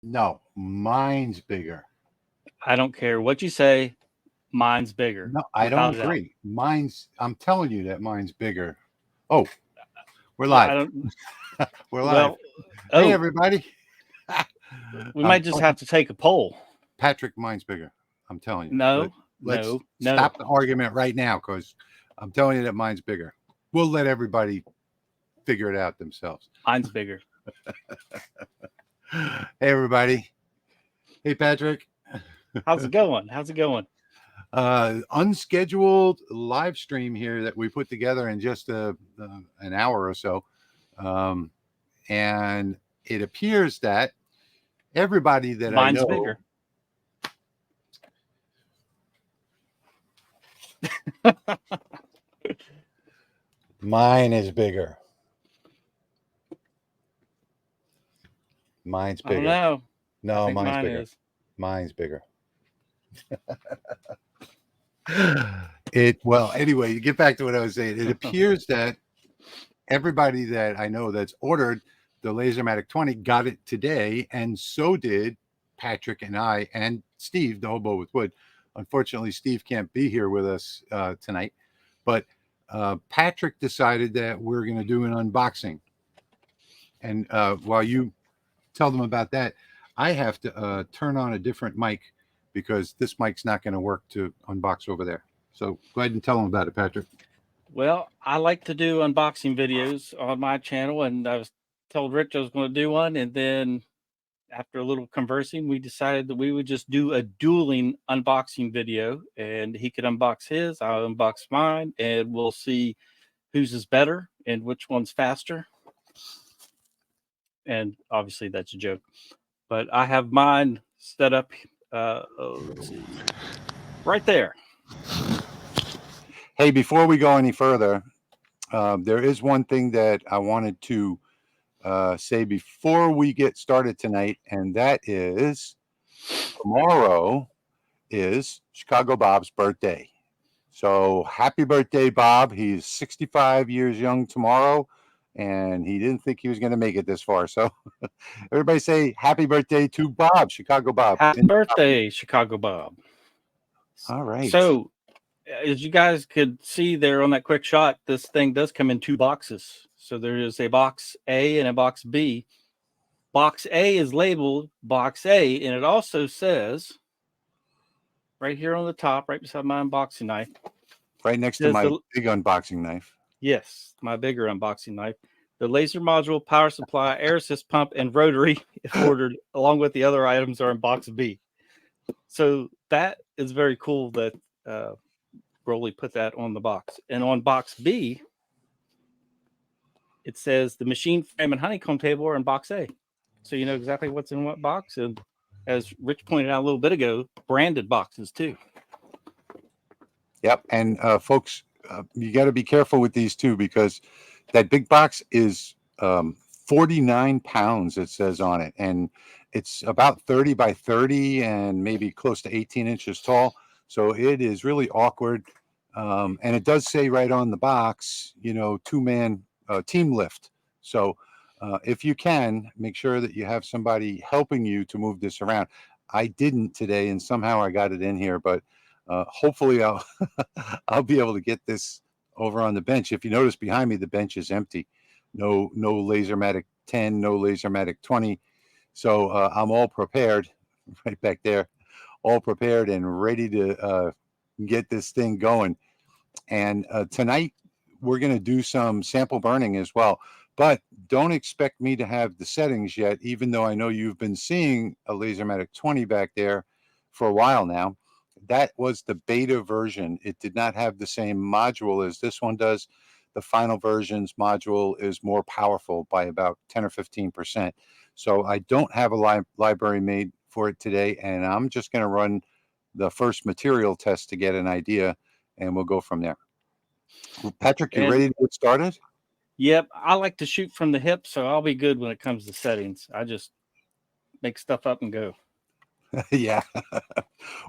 No, mine's bigger. I don't care what you say. Mine's bigger, No, I don't without a doubt. agree. Mine's, I'm telling you that mine's bigger. Oh, we're Well, live. I don't. We're live. Well, Hey, oh, everybody. we I'm might just telling have to take a poll. Patrick, mine's bigger. I'm telling you. No, Let's no, no. stop the argument right now because I'm telling you that mine's bigger. We'll let everybody figure it out themselves. Mine's bigger. Hey, everybody. Hey, Patrick. How's it going? How's it going? Unscheduled live stream here that we put together in just an hour or so. Um, and it appears that everybody that I Mine's know, bigger. mine is bigger. Mine's I don't bigger. know. I No, think mine's mine bigger. is. Mine's bigger. Well, anyway, to get back to what I was saying, it appears that everybody that I know that's ordered the LaserMATIC 20 got it today, and so did Patrick and I and Steve, the hobo with wood. Unfortunately, Steve can't be here with us tonight, but Patrick decided that we're going to do an unboxing. And while you tell them about that, I have to turn on a different mic because this mic's not going to work to unbox over there. So go ahead and tell them about it, Patrick. Well, I like to do unboxing videos on my channel, and I was told Rich I was going to do one, and then after a little conversing, we decided that we would just do a dueling unboxing video, and he could unbox his, I'll unbox mine, and we'll see whose is better and which one's faster. And obviously, that's a joke. But I have mine set up. Let's see, right there. Hey, before we go any further, there is one thing that I wanted to say before we get started tonight, and that is tomorrow is Chicago Bob's birthday. So happy birthday, Bob. He's 65 years young tomorrow, and he didn't think he was going to make it this far. So everybody say happy birthday to Bob, Chicago Bob. Happy birthday, Chicago Bob. All right. So, as you guys could see there on that quick shot, this thing does come in two boxes. So there is a box A and a box B. Box A is labeled box A, and it also says right here on the top, right beside my unboxing knife. Right next to my big unboxing knife. Yes, my bigger unboxing knife. The laser module, power supply, air assist pump, and rotary, if ordered, along with the other items, are in box B. So that is very cool that Broly put that on the box. And on box B, it says the machine frame and honeycomb table are in box A. So you know exactly what's in what box. And as Rich pointed out a little bit ago, branded boxes too. Yep. And folks, you got to be careful with these too, because that big box is 49 pounds, it says on it. And it's about 30 by 30 and maybe close to 18 inches tall. So it is really awkward. And it does say right on the box, you know, 2-man team lift. So if you can, make sure that you have somebody helping you to move this around. I didn't today, and somehow I got it in here, but hopefully I'll I'll be able to get this over on the bench. If you notice behind me, the bench is empty. No LaserMATIC 10, no LaserMATIC 20. So I'm all prepared right back there, all prepared and ready to get this thing going. And tonight we're going to do some sample burning as well. But don't expect me to have the settings yet, even though I know you've been seeing a LaserMATIC 20 back there for a while now. That was the beta version. It did not have the same module as this one does. The final version's module is more powerful by about 10 or 15%. So I don't have a library made for it today, and I'm just going to run the first material test to get an idea, and we'll go from there. Patrick, you ready to get started? Yep, I like to shoot from the hip, so I'll be good when it comes to settings. I just make stuff up and go. Yeah.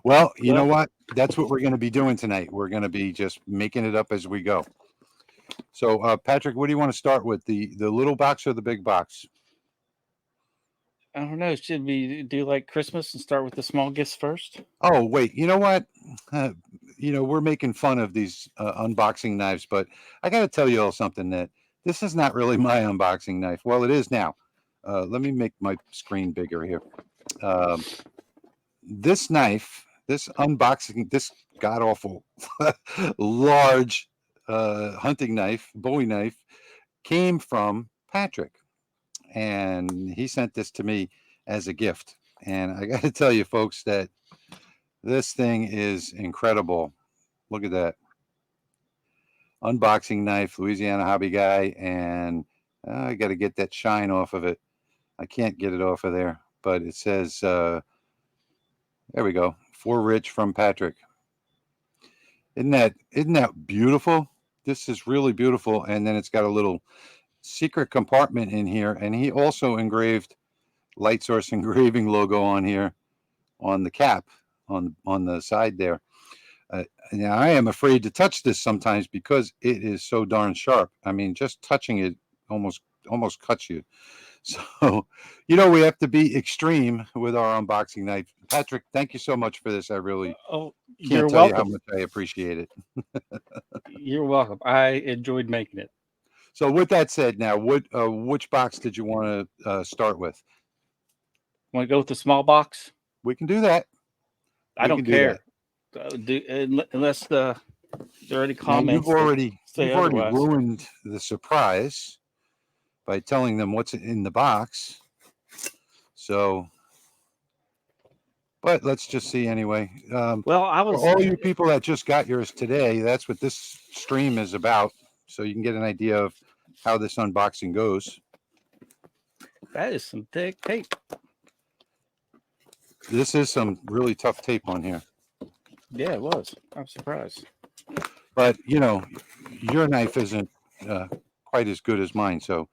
Well, you know what? That's what we're going to be doing tonight. We're going to be just making it up as we go. So, Patrick, what do you want to start with? The little box or the big box? I don't know. Should we do like Christmas and start with the small gifts first? Oh, wait, you know what? Uh, we're making fun of these unboxing knives, but I got to tell you all something that this is not really my unboxing knife. Well, it is now. Let me make my screen bigger here. This knife, this unboxing, this god awful large hunting knife, Bowie knife, came from Patrick, and he sent this to me as a gift. And I got to tell you, folks, that this thing is incredible. Look at that. Unboxing knife, Louisiana hobby guy, and I got to get that shine off of it. I can't get it off of there, but it says, there we go, for Rich from Patrick. Isn't that beautiful? This is really beautiful. And then it's got a little secret compartment in here, and he also engraved Light Source engraving logo on here on the cap on the side there. Now I am afraid to touch this sometimes because it is so darn sharp. I mean, just touching it almost cuts you. So, we have to be extreme with our unboxing knife. Patrick, thank you so much for this. I really you're can't tell you how welcome. much I appreciate it. You're welcome. I enjoyed making it. So with that said, now which box did you want to start with? Want to go with the small box? We can do that. I don't care. Unless there are any comments. Now, you've already otherwise. ruined the surprise by telling them what's in the box. So, but let's just see anyway. Well, I was for all you people that just got yours today, that's what this stream is about. So you can get an idea of how this unboxing goes. That is some thick tape. This is some really tough tape on here. Yeah, it was. I'm surprised. But your knife isn't quite as good as mine, so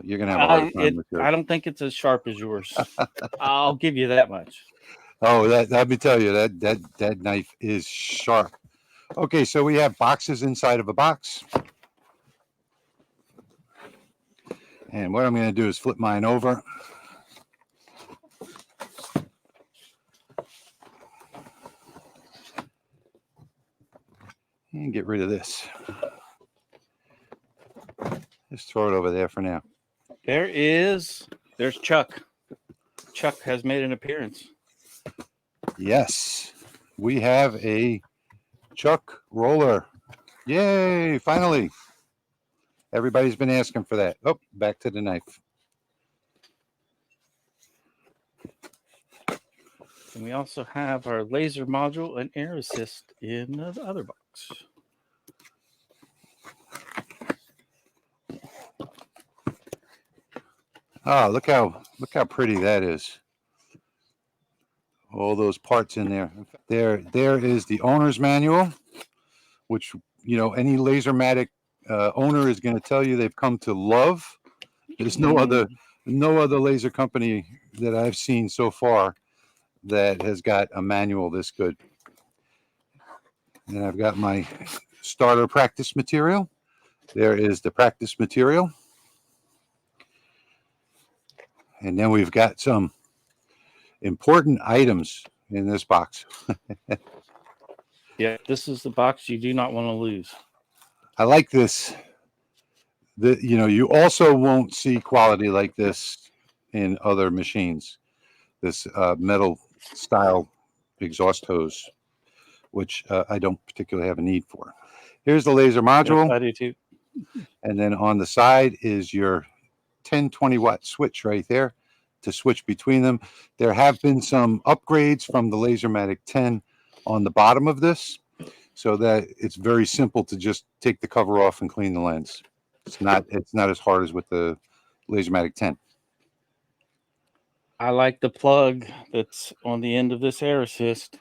you're gonna have a hard time with yours. I don't think it's as sharp as yours. I'll give you that much. Oh, let me tell you, that knife is sharp. Okay, so we have boxes inside of a box. And what I'm going to do is flip mine over. And get rid of this. Just throw it over there for now. There's Chuck. Chuck has made an appearance. Yes, we have a Chuck roller. Yay, finally. Everybody's been asking for that. Oh, back to the knife. And we also have our laser module and air assist in the other box. Oh, look how pretty that is. All those parts in there. There is the owner's manual, which any LaserMATIC owner is going to tell you they've come to love. There's no other laser company that I've seen so far that has got a manual this good. And I've got my starter practice material. There is the practice material. And then we've got some important items in this box. Yeah, this is the box you do not want to lose. I like this. You also won't see quality like this in other machines. This metal style exhaust hose, which I don't particularly have a need for. Here's the laser module. Yes, I do too. And then on the side is your 10-20 watt switch right there to switch between them. There have been some upgrades from the LaserMATIC 10 on the bottom of this, so that it's very simple to just take the cover off and clean the lens. It's not as hard as with the LaserMATIC 10. I like the plug that's on the end of this air assist.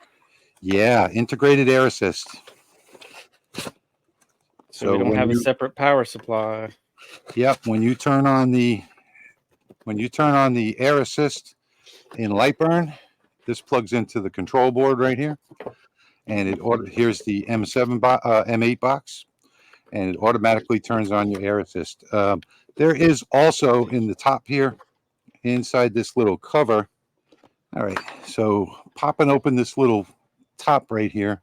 Yeah, integrated air assist. So we don't have a separate power supply. Yep, when you turn on the air assist in Lightburn, this plugs into the control board right here, and here's the M8 box, and it automatically turns on your air assist. There is also in the top here inside this little cover. All right, so popping open this little top right here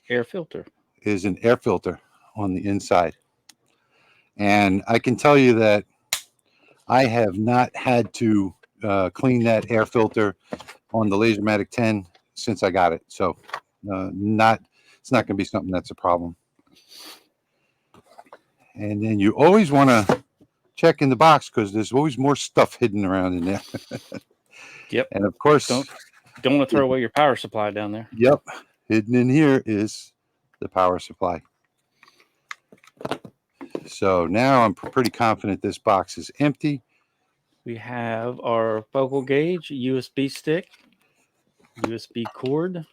Air filter. is an air filter on the inside. And I can tell you that I have not had to clean that air filter on the LaserMATIC 10 since I got it. So it's not going to be something that's a problem. And then you always want to check in the box because there's always more stuff hidden around in there. Yep. And of course, don't want to throw away your power supply down there. Yep. Hidden in here is the power supply. So now I'm pretty confident this box is empty. We have our focal gauge, USB stick, USB cord.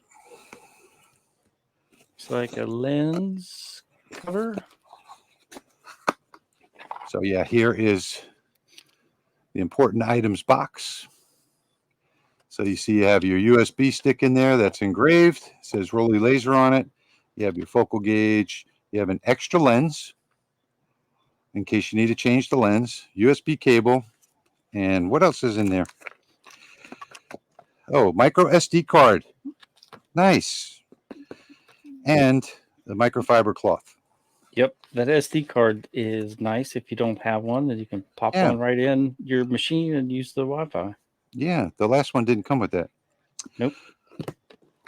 Looks like a lens cover. So yeah, here is the important items box. So you see you have your USB stick in there that's engraved. It says Rolly Laser on it. You have your focal gauge. You have an extra lens in case you need to change the lens. USB cable. And what else is in there? Oh, micro SD card. Nice. And the microfiber cloth. Yep, that SD card is nice. If you don't have one, then you can pop one right in your machine and use the Wi-Fi. Yeah, the last one didn't come with that. Nope.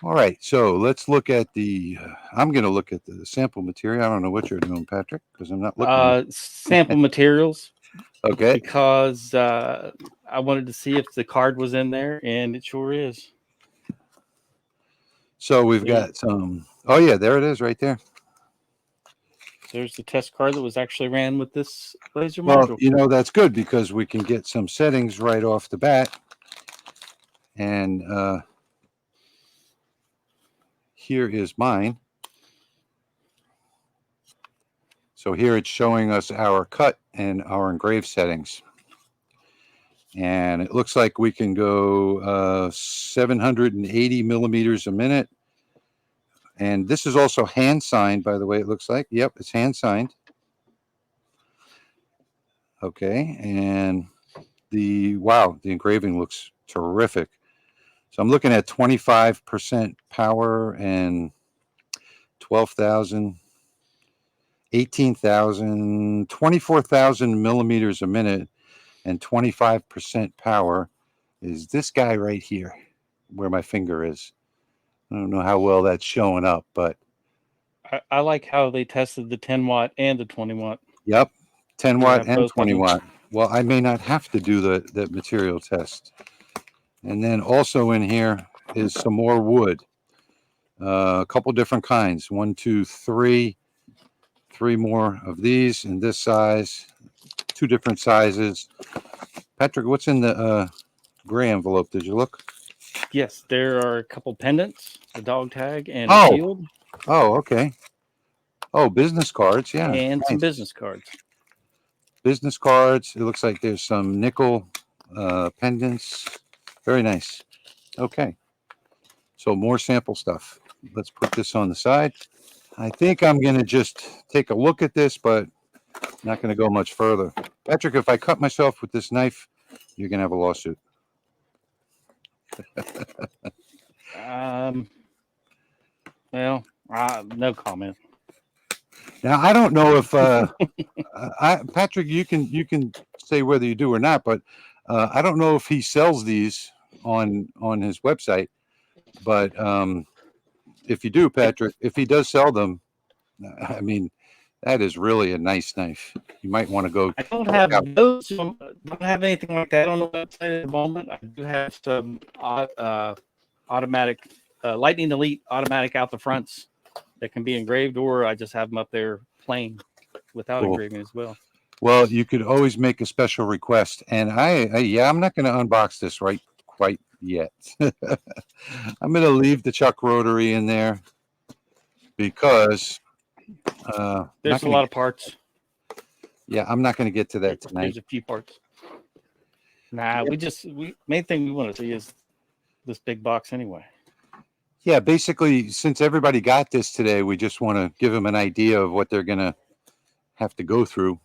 All right, so let's look at the. I'm going to look at the sample material. I don't know what you're doing, Patrick, because I'm not looking. Sample materials. Okay. Because I wanted to see if the card was in there, and it sure is. So we've got some. Oh yeah, there it is, right there. There's the test card that was actually ran with this laser module. module. You know, that's good because we can get some settings right off the bat. And here is mine. So here it's showing us our cut and our engrave settings. And it looks like we can go 780 millimeters a minute. And this is also hand signed, by the way, it looks like. Yep, it's hand signed. Okay, and the engraving looks terrific. So I'm looking at 25% power and 12,000, 18,000, 24,000 millimeters a minute, and 25% power is this guy right here, where my finger is. I don't know how well that's showing up, but I like how they tested the 10 watt and the 20 watt. Yep, 10 watt and 20 watt. Well, I may not have to do the material test. And then also in here is some more wood. A couple different kinds. 1, 2, 3. 3 more of these in this size. 2 different sizes. Patrick, what's in the gray envelope? Did you look? Yes, there are a couple pendants, a dog tag, and a shield. Oh, okay. Oh, business cards, yeah. And some business cards. Business cards. It looks like there's some nickel pendants. Very nice. Okay. So more sample stuff. Let's put this on the side. I think I'm going to just take a look at this, but not going to go much further. Patrick, if I cut myself with this knife, you're going to have a lawsuit. Well, no comment. Now I don't know if Patrick, you can say whether you do or not, but I don't know if he sells these on his website. But if you do, Patrick, if he does sell them, I mean, that is really a nice knife. You might want to go. I don't have those. Don't have anything like that on the website at the moment. I do have some automatic Lightning Elite automatic out the fronts that can be engraved, or I just have them up there plain without engraving as well. Well, you could always make a special request, and I'm not going to unbox this quite yet. I'm going to leave the Chuck Rotary in there because there's a lot of parts. Yeah, I'm not going to get to that tonight. There's a few parts. Nah, main thing we want to see is this big box anyway. Yeah, basically, since everybody got this today, we just want to give them an idea of what they're going to have to go through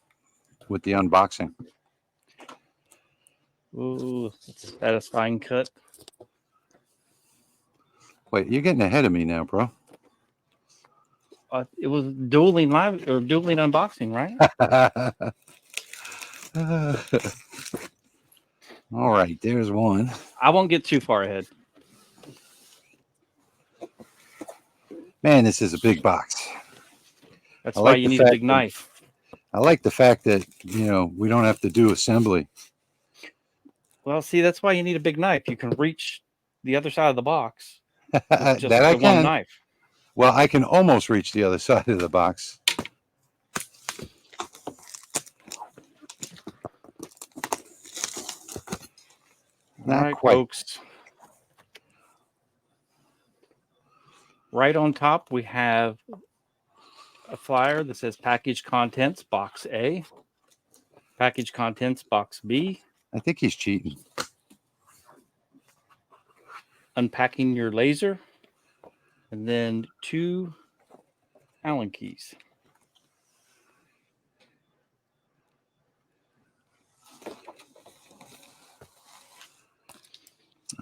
with the unboxing. Ooh, that's a satisfying cut. Wait, you're getting ahead of me now, bro. It was dueling live or dueling unboxing, right? All right, there's one. I won't get too far ahead. Man, this is a big box. That's I why like you the need a fact big knife. I like the fact that, you know, we don't have to do assembly. Well, see, that's why you need a big knife. You can reach the other side of the box with just That I the one can. knife. Well, I can almost reach the other side of the box. All Not right, quite. folks. Right on top, we have a flyer that says Package Contents Box A, Package Contents Box B, I think he's cheating. Unpacking Your Laser, and then 2 Allen keys.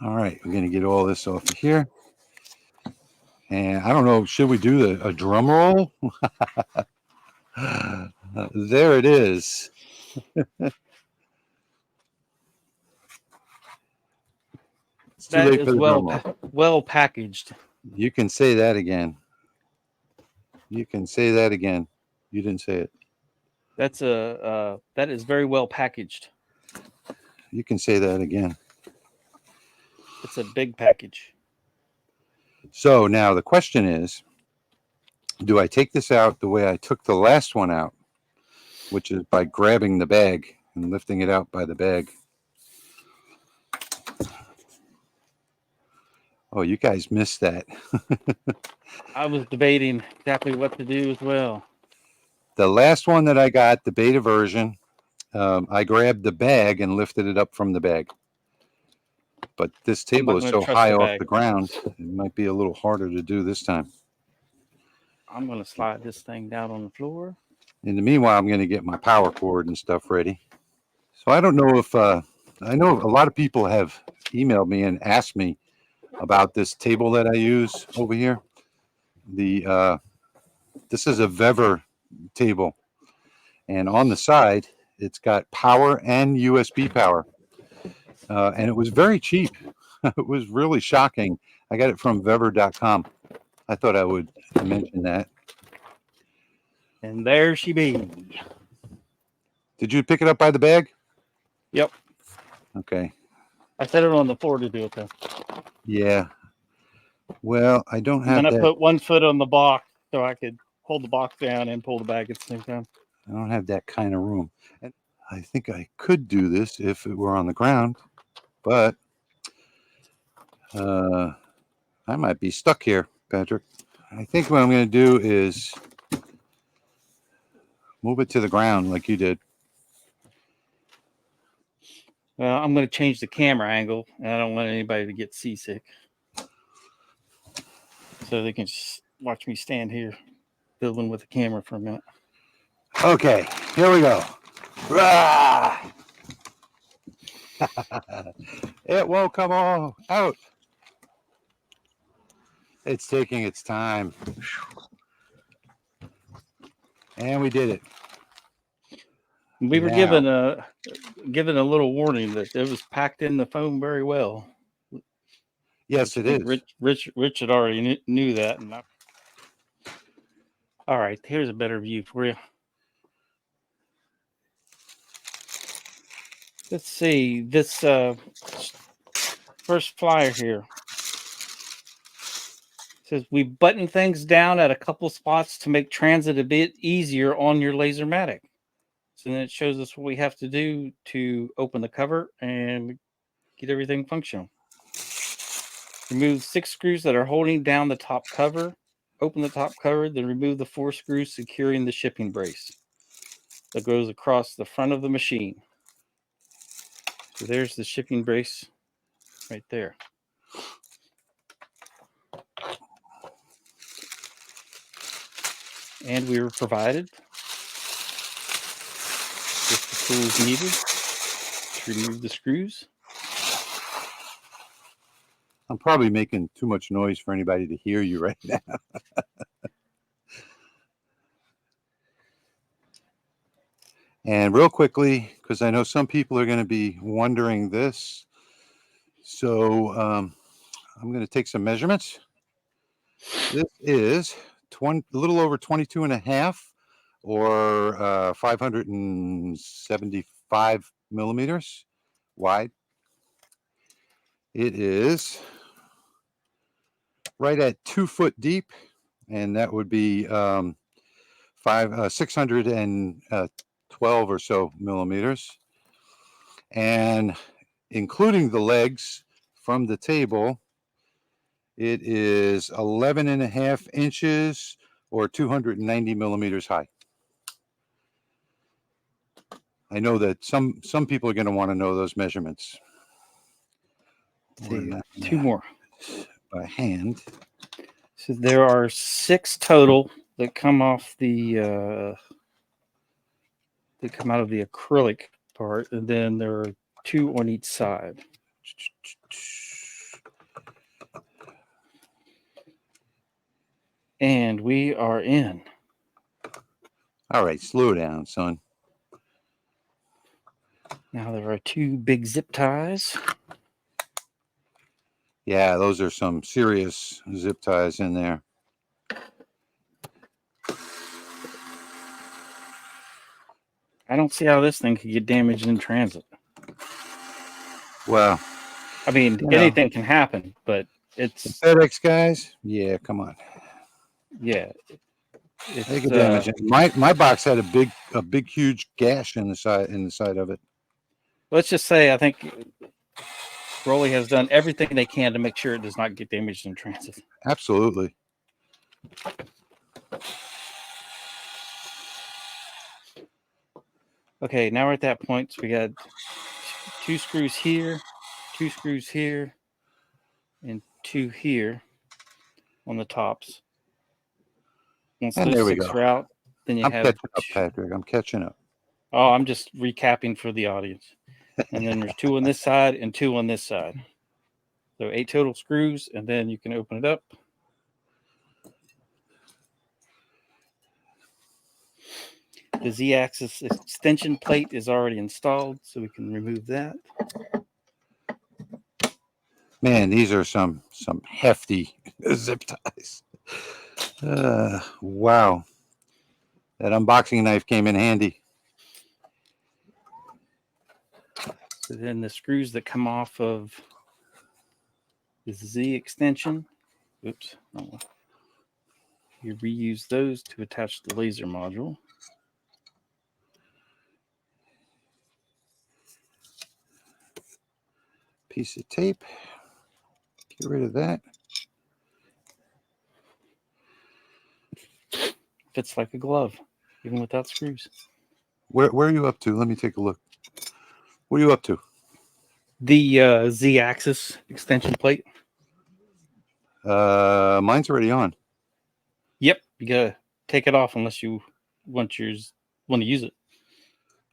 All right, we're going to get all this off of here. And I don't know, should we do a drum roll? There it is. It's too That late is for the drum roll. well packaged. You can say that again. You can say that again. You didn't say it. That's that is very well packaged. You can say that again. It's a big package. So now the question is, do I take this out the way I took the last one out, which is by grabbing the bag and lifting it out by the bag? Oh, you guys missed that. I was debating exactly what to do as well. The last one that I got, the beta version, I grabbed the bag and lifted it up from the bag. But this table is so high off the ground, it might be a little harder to do this time. I'm going to slide this thing down on the floor. In the meanwhile, I'm going to get my power cord and stuff ready. So I don't know if, I know a lot of people have emailed me and asked me about this table that I use over here. This is a Vevor table. And on the side, it's got power and USB power. And it was very cheap. It was really shocking. I got it from Vevor.com. I thought I would mention that. And there she be. Did you pick it up by the bag? Yep. Okay. I set it on the floor to do it though. Yeah. Well, I don't have And then that. I put one foot on the box so I could hold the box down and pull the bag at the same time. I don't have that kind of room. And I think I could do this if it were on the ground, but I might be stuck here, Patrick. I think what I'm going to do is move it to the ground like you did. Well, I'm going to change the camera angle, and I don't want anybody to get seasick. So they can just watch me stand here fiddling with the camera for a minute. Okay, here we go. It won't come all out. It's taking its time. And we did it. We were Now, given a little warning that it was packed in the foam very well. yes, it is. Rich had already knew that. And all right, here's a better view for you. Let's see this first flyer here. It says we button things down at a couple spots to make transit a bit easier on your LaserMATIC. So then it shows us what we have to do to open the cover and get everything functional. Remove 6 screws that are holding down the top cover. Open the top cover, then remove the 4 screws securing the shipping brace that goes across the front of the machine. So there's the shipping brace right there. And we were provided with the tools needed Let's remove the screws. I'm probably making too much noise for anybody to hear you right now. And real quickly, because I know some people are going to be wondering this. So I'm going to take some measurements. This is a little over 22 and a half or 575 millimeters wide. It is right at 2 foot deep, and that would be 612 or so millimeters. And including the legs from the table, it is 11 and a half inches or 290 millimeters high. I know that some people are going to want to know those measurements. See, two more by hand. So there are 6 total that come off the that come out of the acrylic part, and then there are 2 on each side. And we are in. All right, slow down, son. Now there are 2 big zip ties. Yeah, those are some serious zip ties in there. I don't see how this thing could get damaged in transit. Well, I mean, anything can happen, but it's FedEx guys. Yeah, come on. Yeah, They get damaged. My box had a big huge gash in the side of it. Let's just say I think Rolly has done everything they can to make sure it does not get damaged in transit. Absolutely. Okay, now we're at that point. So we got 2 screws here, 2 screws here, and 2 here on the tops. Once And those there we 6 go. are out, then you I'm have. catching up, Patrick. I'm catching up. Oh, I'm just recapping for the audience. And then there's 2 on this side and 2 on this side. So 8 total screws, and then you can open it up. The Z-axis extension plate is already installed, so we can remove that. Man, these are some hefty zip ties. Wow. That unboxing knife came in handy. So then the screws that come off of the Z extension, oops, you reuse those to attach the laser module. Piece of tape. Get rid of that. Fits like a glove, even without screws. Where are you up to? Let me take a look. What are you up to? The Z-axis extension plate. Mine's already on. Yep, you gotta take it off unless you want to use it.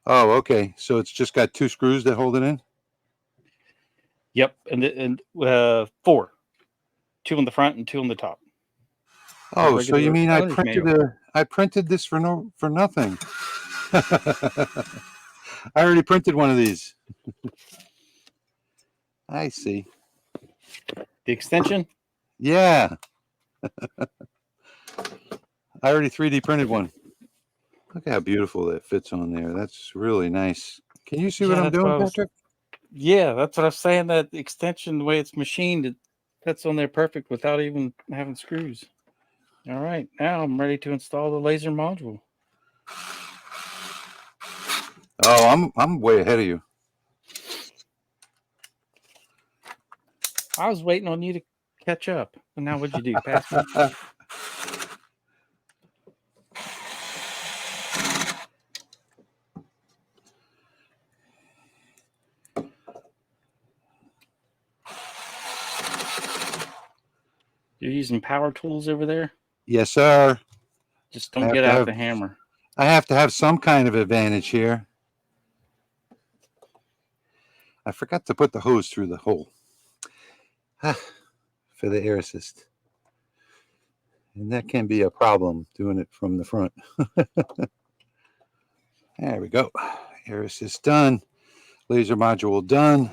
Oh, okay. So it's just got 2 screws that hold it in? Yep, and 4. 2 on the front and 2 on the top. Oh, so you mean I printed this for nothing? I already printed one of these. I see. The extension? Yeah. I already 3D printed one. Look how beautiful that fits on there. That's really nice. Can you see what I'm doing, Patrick? Yeah, that's what I'm saying. That extension, the way it's machined, it fits on there perfect without even having screws. All right, now I'm ready to install the laser module. Oh, I'm way ahead of you. I was waiting on you to catch up. And now what'd you do? Pass me? You're using power tools over there? Yes, sir. Just don't get out the hammer. I have to have some kind of advantage here. I forgot to put the hose through the hole for the air assist. And that can be a problem doing it from the front. There we go. Air assist done. Laser module done.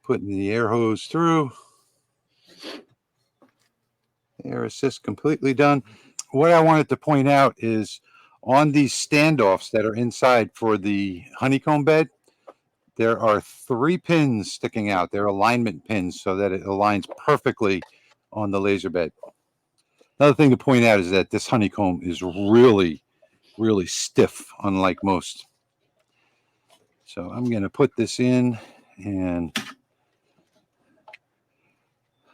Putting the air hose through. Air assist completely done. What I wanted to point out is on these standoffs that are inside for the honeycomb bed, there are 3 pins sticking out. They're alignment pins so that it aligns perfectly on the laser bed. Another thing to point out is that this honeycomb is really, really stiff, unlike most. So I'm going to put this in, and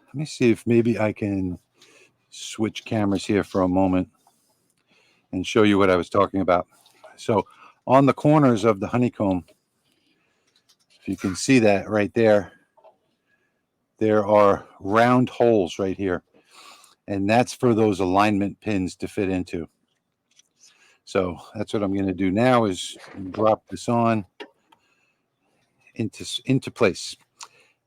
let me see if maybe I can switch cameras here for a moment and show you what I was talking about. So on the corners of the honeycomb, if you can see that right there, there are round holes right here. And that's for those alignment pins to fit into. So that's what I'm going to do now is drop this on into place.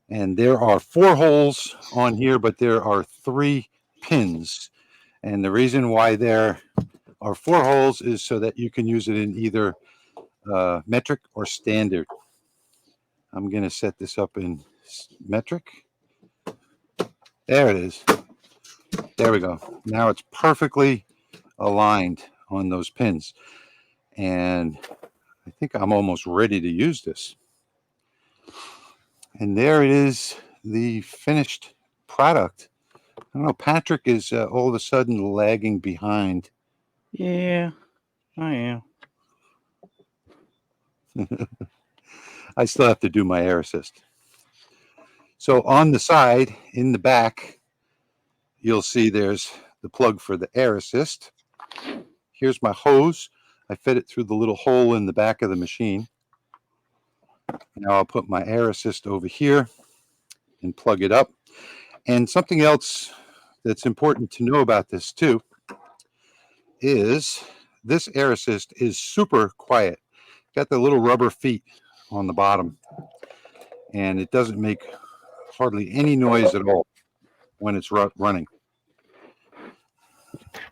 And there are 4 holes on here, but there are 3 pins. And the reason why there are 4 holes is so that you can use it in either metric or standard. I'm going to set this up in metric. There it is. There we go. Now it's perfectly aligned on those pins. And I think I'm almost ready to use this. And there it is, the finished product. I don't know, Patrick is all of a sudden lagging behind. Yeah, I am. I still have to do my air assist. So on the side, in the back, you'll see there's the plug for the air assist. Here's my hose. I fit it through the little hole in the back of the machine. Now I'll put my air assist over here and plug it up. And something else that's important to know about this too is this air assist is super quiet. Got the little rubber feet on the bottom, and it doesn't make hardly any noise at all when it's running.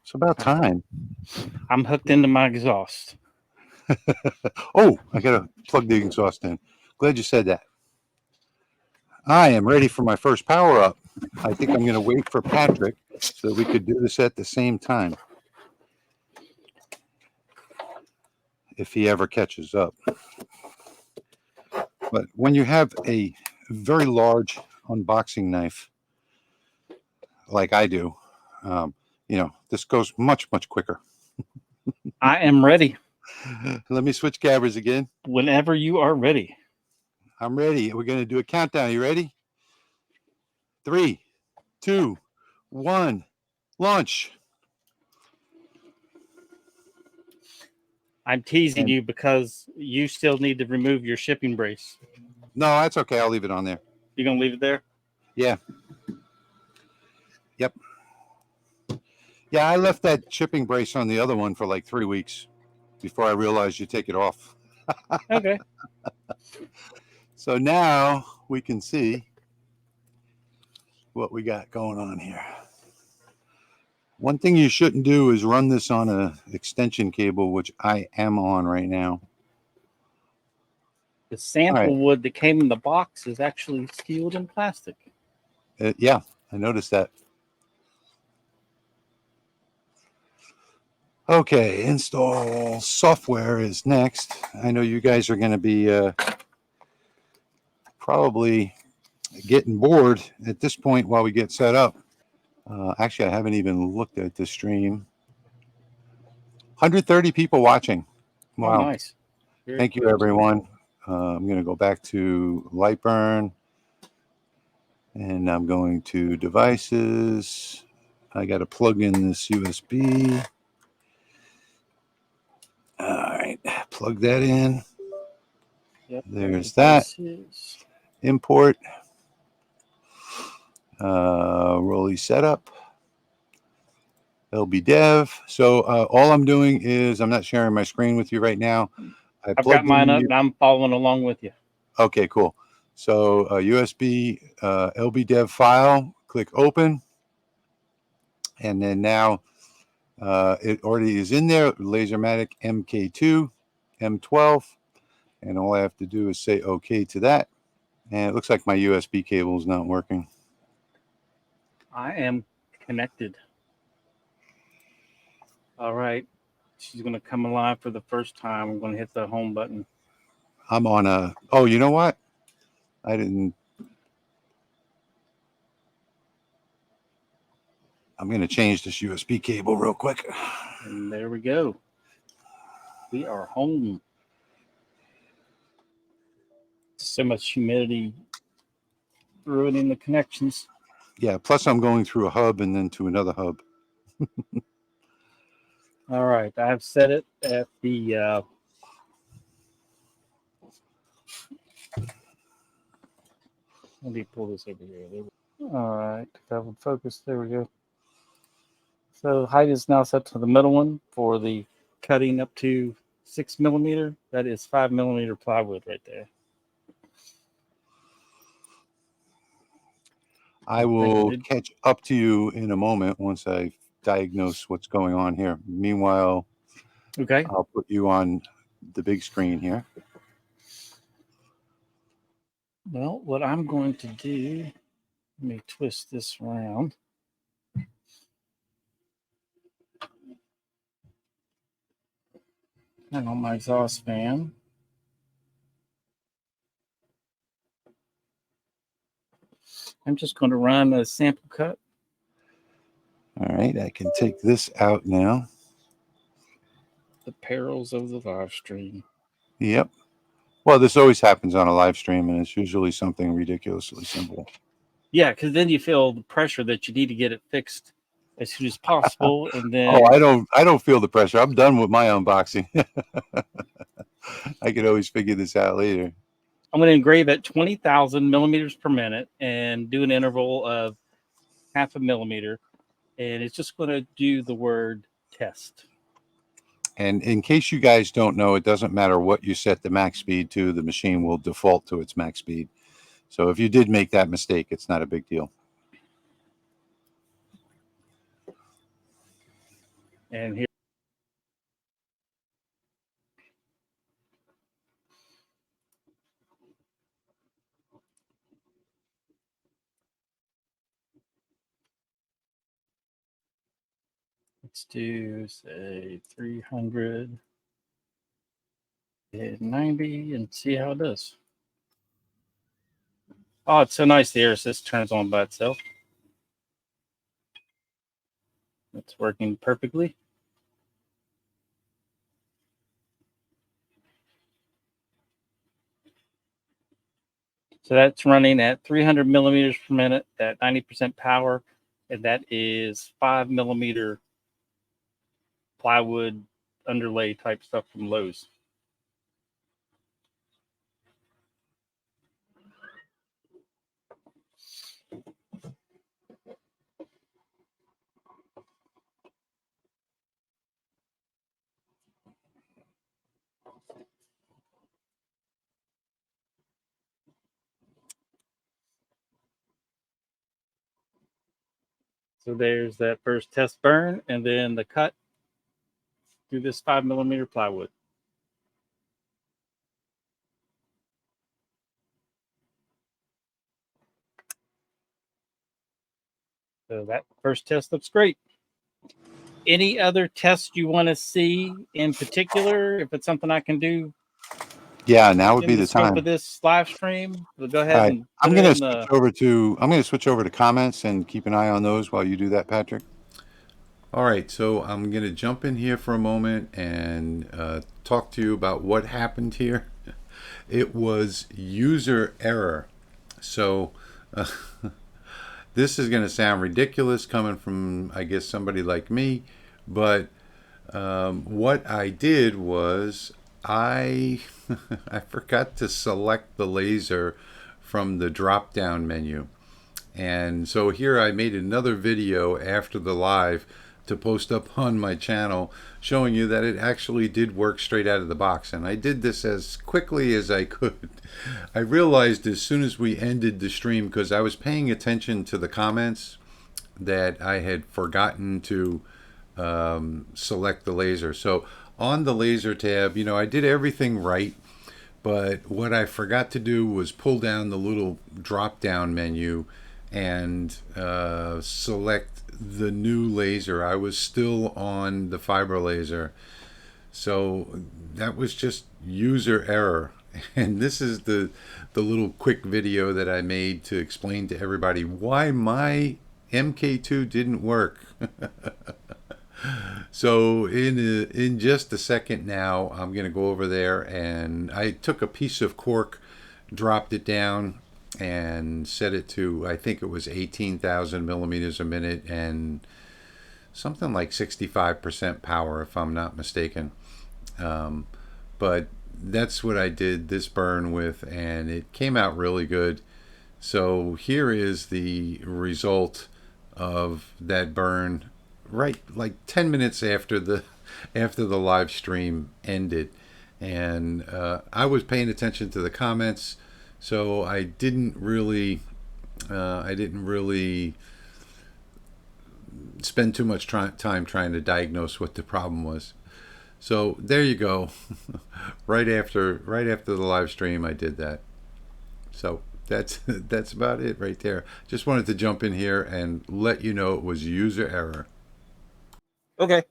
It's about time. I'm hooked into my exhaust. Oh, I got to plug the exhaust in. Glad you said that. I am ready for my first power up. I think I'm going to wait for Patrick so that we could do this at the same time, if he ever catches up. But when you have a very large unboxing knife, like I do, you know, this goes much, much quicker. I am ready. Let me switch cameras again. Whenever you are ready. I'm ready. We're going to do a countdown. You ready? 3, 2, 1, launch. I'm teasing you because you still need to remove your shipping brace. No, that's okay. I'll leave it on there. You gonna leave it there? Yeah. Yep. Yeah, I left that shipping brace on the other one for like 3 weeks before I realized you take it off. Okay. So now we can see what we got going on here. One thing you shouldn't do is run this on an extension cable, which I am on right now. The sample wood that came in the box is actually sealed in plastic. Yeah, I noticed that. Okay, install software is next. I know you guys are going to be probably getting bored at this point while we get set up. Actually, I haven't even looked at the stream. 130 people watching. Wow. Oh, nice. Thank you, everyone. I'm going to go back to Lightburn, and I'm going to devices. I got to plug in this USB. All right, plug that in. Yep. There's that. Import. Rolly setup. LB Dev. So all I'm doing is I'm not sharing my screen with you right now. I I've got plugged in mine the up and I'm following along with you. Okay, cool. So USB LB Dev file, click open, and then now it already is in there. LaserMATIC MK2 M12, and all I have to do is say OK to that. And it looks like my USB cable is not working. I am connected. All right. She's going to come alive for the first time. I'm going to hit the home button. I'm on a, oh, you know what? I didn't, I'm going to change this USB cable real quick. And there we go. We are home. So much humidity ruining the connections. Yeah, plus I'm going through a hub and then to another hub. All right. I've set it at the let me pull this over here. All right. That would focus. There we go. So height is now set to the middle one for the cutting up to 6 millimeter. That is 5 millimeter plywood right there. I will catch up to you in a moment once I diagnose what's going on here. Meanwhile, okay, I'll put you on the big screen here. Well, what I'm going to do, let me twist this around. And on my exhaust fan. I'm just going to run a sample cut. All right, I can take this out now. The perils of the live stream. Yep. Well, this always happens on a live stream, and it's usually something ridiculously simple. Yeah, because then you feel the pressure that you need to get it fixed as soon as possible, and then I don't feel the pressure. I'm done with my unboxing. I could always figure this out later. I'm going to engrave at 20,000 millimeters per minute and do an interval of 0.5 millimeter, and it's just going to do the word test. And in case you guys don't know, it doesn't matter what you set the max speed to, the machine will default to its max speed. So if you did make that mistake, it's not a big deal. And here, let's do, say, 390 and see how it does. Oh, it's so nice. The air assist turns on by itself. It's working perfectly. So that's running at 300 millimeters per minute at 90% power, and that is 5 millimeter plywood underlay type stuff from Lowe's. So there's that first test burn, and then the cut through this 5 millimeter plywood. So that first test looks great. Any other tests you want to see in particular? If it's something I can do, yeah, now would be the scope time. of this live stream, we'll go ahead. All right, and I'm going to switch over to comments and keep an eye on those while you do that, Patrick. All right, so I'm going to jump in here for a moment and talk to you about what happened here. It was user error. So this is going to sound ridiculous coming from, I guess, somebody like me, but what I did was I I forgot to select the laser from the drop-down menu. And so here I made another video after the live to post up on my channel showing you that it actually did work straight out of the box. And I did this as quickly as I could. I realized as soon as we ended the stream, because I was paying attention to the comments, that I had forgotten to select the laser. So on the laser tab, you know, I did everything right, but what I forgot to do was pull down the little drop down menu and select the new laser. I was still on the fiber laser, so that was just user error. And this is the little quick video that I made to explain to everybody why my MK2 didn't work. So in just a second now, I'm going to go over there, and I took a piece of cork, dropped it down, and set it to, I think it was 18,000 millimeters a minute and something like 65% power, if I'm not mistaken. But that's what I did this burn with, and it came out really good. So here is the result of that burn, right like 10 minutes after the live stream ended. And I was paying attention to the comments, so I didn't really spend too much time trying to diagnose what the problem was. So there you go. right after the live stream, I did that. So that's about it right there. Just wanted to jump in here and let you know it was user error. Okay.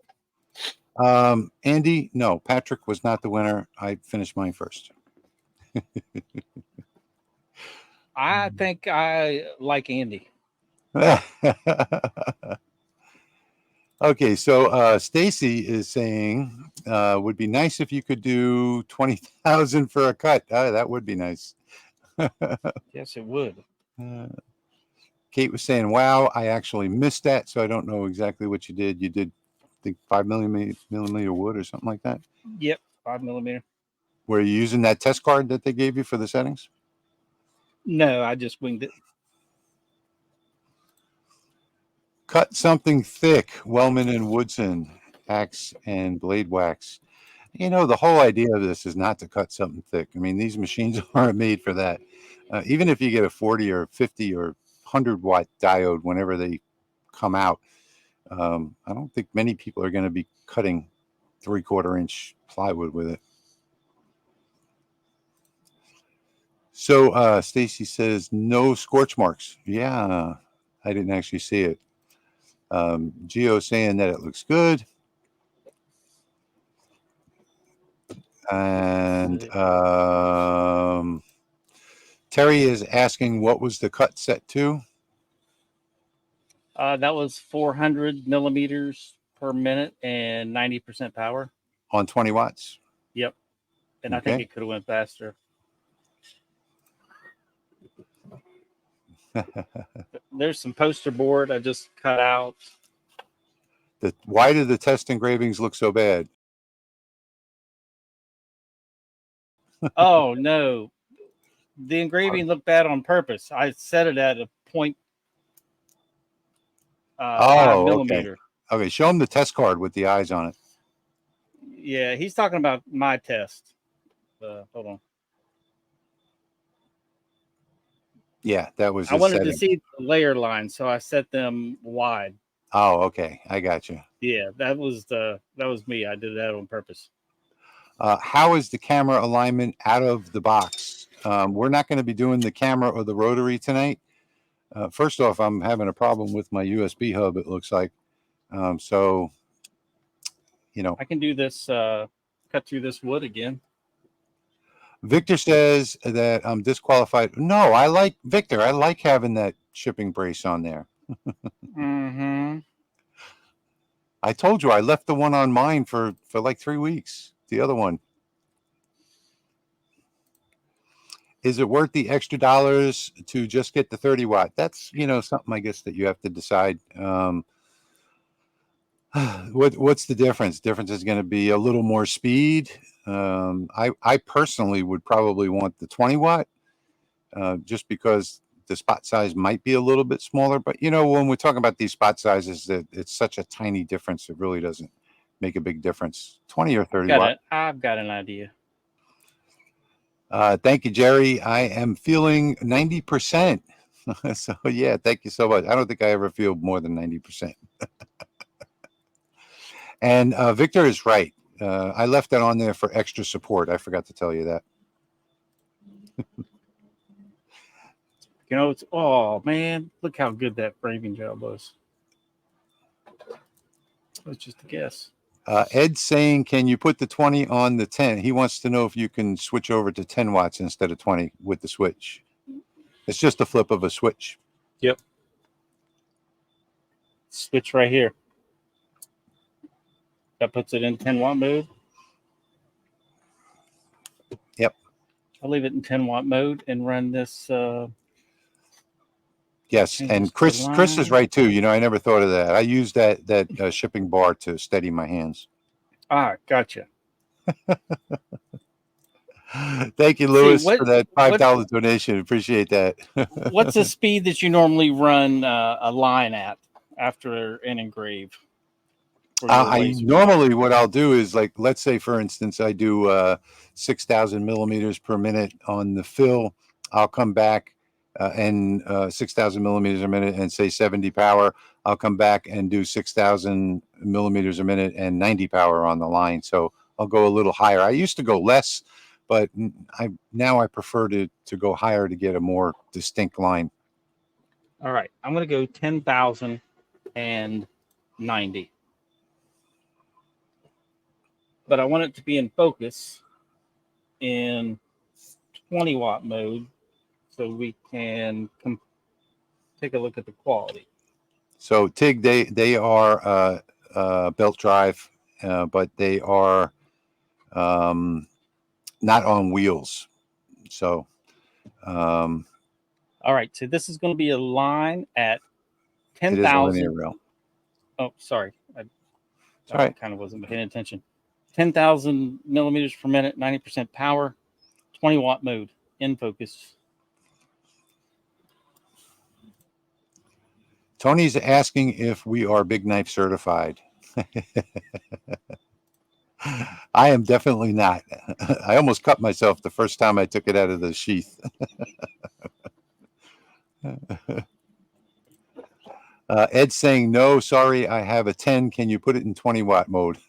Andy, no, Patrick was not the winner. I finished mine first. I think I like Andy. Okay, so Stacy is saying would be nice if you could do 20,000 for a cut. That would be nice. Yes, it would. Kate was saying, wow, I actually missed that, so I don't know exactly what you did. You did, I think, 5 millimeter wood or something like that? Yep, 5 millimeter. Were you using that test card that they gave you for the settings? No, I just winged it. Cut something thick, Wellman and Woodson, axe and blade wax. You know, the whole idea of this is not to cut something thick. I mean, these machines aren't made for that. Even if you get a 40 or 50 or 100 watt diode whenever they come out, I don't think many people are going to be cutting 3/4 inch plywood with it. So Stacy says no scorch marks. Yeah, I didn't actually see it. Geo saying that it looks good. And Terry is asking what was the cut set to? That was 400 millimeters per minute and 90% power. On 20 watts? Yep. And I think it could have went faster. There's some poster board I just cut out. Why do the test engravings look so bad? Oh, no. The engraving looked bad on purpose. I set it at a 0.5 millimeter. Okay, show him the test card with the eyes on it. Yeah, he's talking about my test. Hold on. Yeah, that was. I wanted to see the layer line, so I set them wide. Oh, okay, I got you. Yeah, that was me. I did that on purpose. How is the camera alignment out of the box? We're not going to be doing the camera or the rotary tonight. First off, I'm having a problem with my USB hub, it looks like. So, you know. I can do this, cut through this wood again. Victor says that I'm disqualified. No, I like Victor. I like having that shipping brace on there. Mm-hmm. I told you I left the one on mine for like 3 weeks. The other one. Is it worth the extra dollars to just get the 30 watt? That's, you know, something I guess that you have to decide. What's the difference? Difference is going to be a little more speed. I personally would probably want the 20 watt, just because the spot size might be a little bit smaller, but you know, when we're talking about these spot sizes, that it's such a tiny difference, it really doesn't make a big difference. 20 or 30 watt. I've got an idea. Thank you, Jerry. I am feeling 90%. So yeah, thank you so much. I don't think I ever feel more than 90%. And Victor is right. I left that on there for extra support. I forgot to tell you that. You know, it's, oh man, look how good that framing job was. It was just a guess. Ed's saying, can you put the 20 on the 10? He wants to know if you can switch over to 10 watts instead of 20 with the switch. It's just a flip of a switch. Yep. Switch right here. That puts it in 10 watt mode. Yep. I'll leave it in 10 watt mode and run this. Yes, and Chris is right too. You know, I never thought of that. I use that shipping bar to steady my hands. Ah, gotcha. Thank you, Lewis, for that $5 donation. Appreciate that. What's the speed that you normally run a line at after an engrave? Normally what I'll do is, like, let's say for instance, I do 6,000 millimeters per minute on the fill. I'll come back and 6,000 millimeters a minute and say 70 power. I'll come back and do 6,000 millimeters a minute and 90 power on the line. So I'll go a little higher. I used to go less, but now I prefer to go higher to get a more distinct line. All right, I'm going to go 10,000 and 90. But I want it to be in focus in 20 watt mode so we can take a look at the quality. So TIG, they are belt drive, but they are not on wheels. So all right, so this is going to be a line at 10,000. It is a linear rail. Oh, sorry. I kind of wasn't paying attention. 10,000 millimeters per minute, 90% power, 20 watt mode, in focus. Tony's asking if we are Big Knife certified. I am definitely not. I almost cut myself the first time I took it out of the sheath. Ed's saying, no, sorry, I have a 10. Can you put it in 20 watt mode?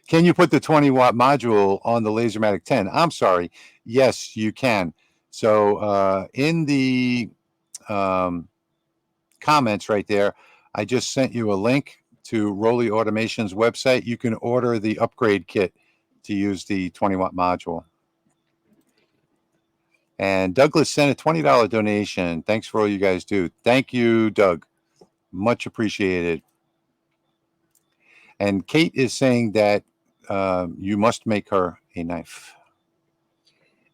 Can you put the 20 watt module on the LaserMATIC 10? I'm sorry. Yes, you can. So in the comments right there, I just sent you a link to Rolly Automation's website. You can order the upgrade kit to use the 20 watt module. And Douglas sent a $20 donation. Thanks for all you guys do. Thank you, Doug. Much appreciated. And Kate is saying that you must make her a knife.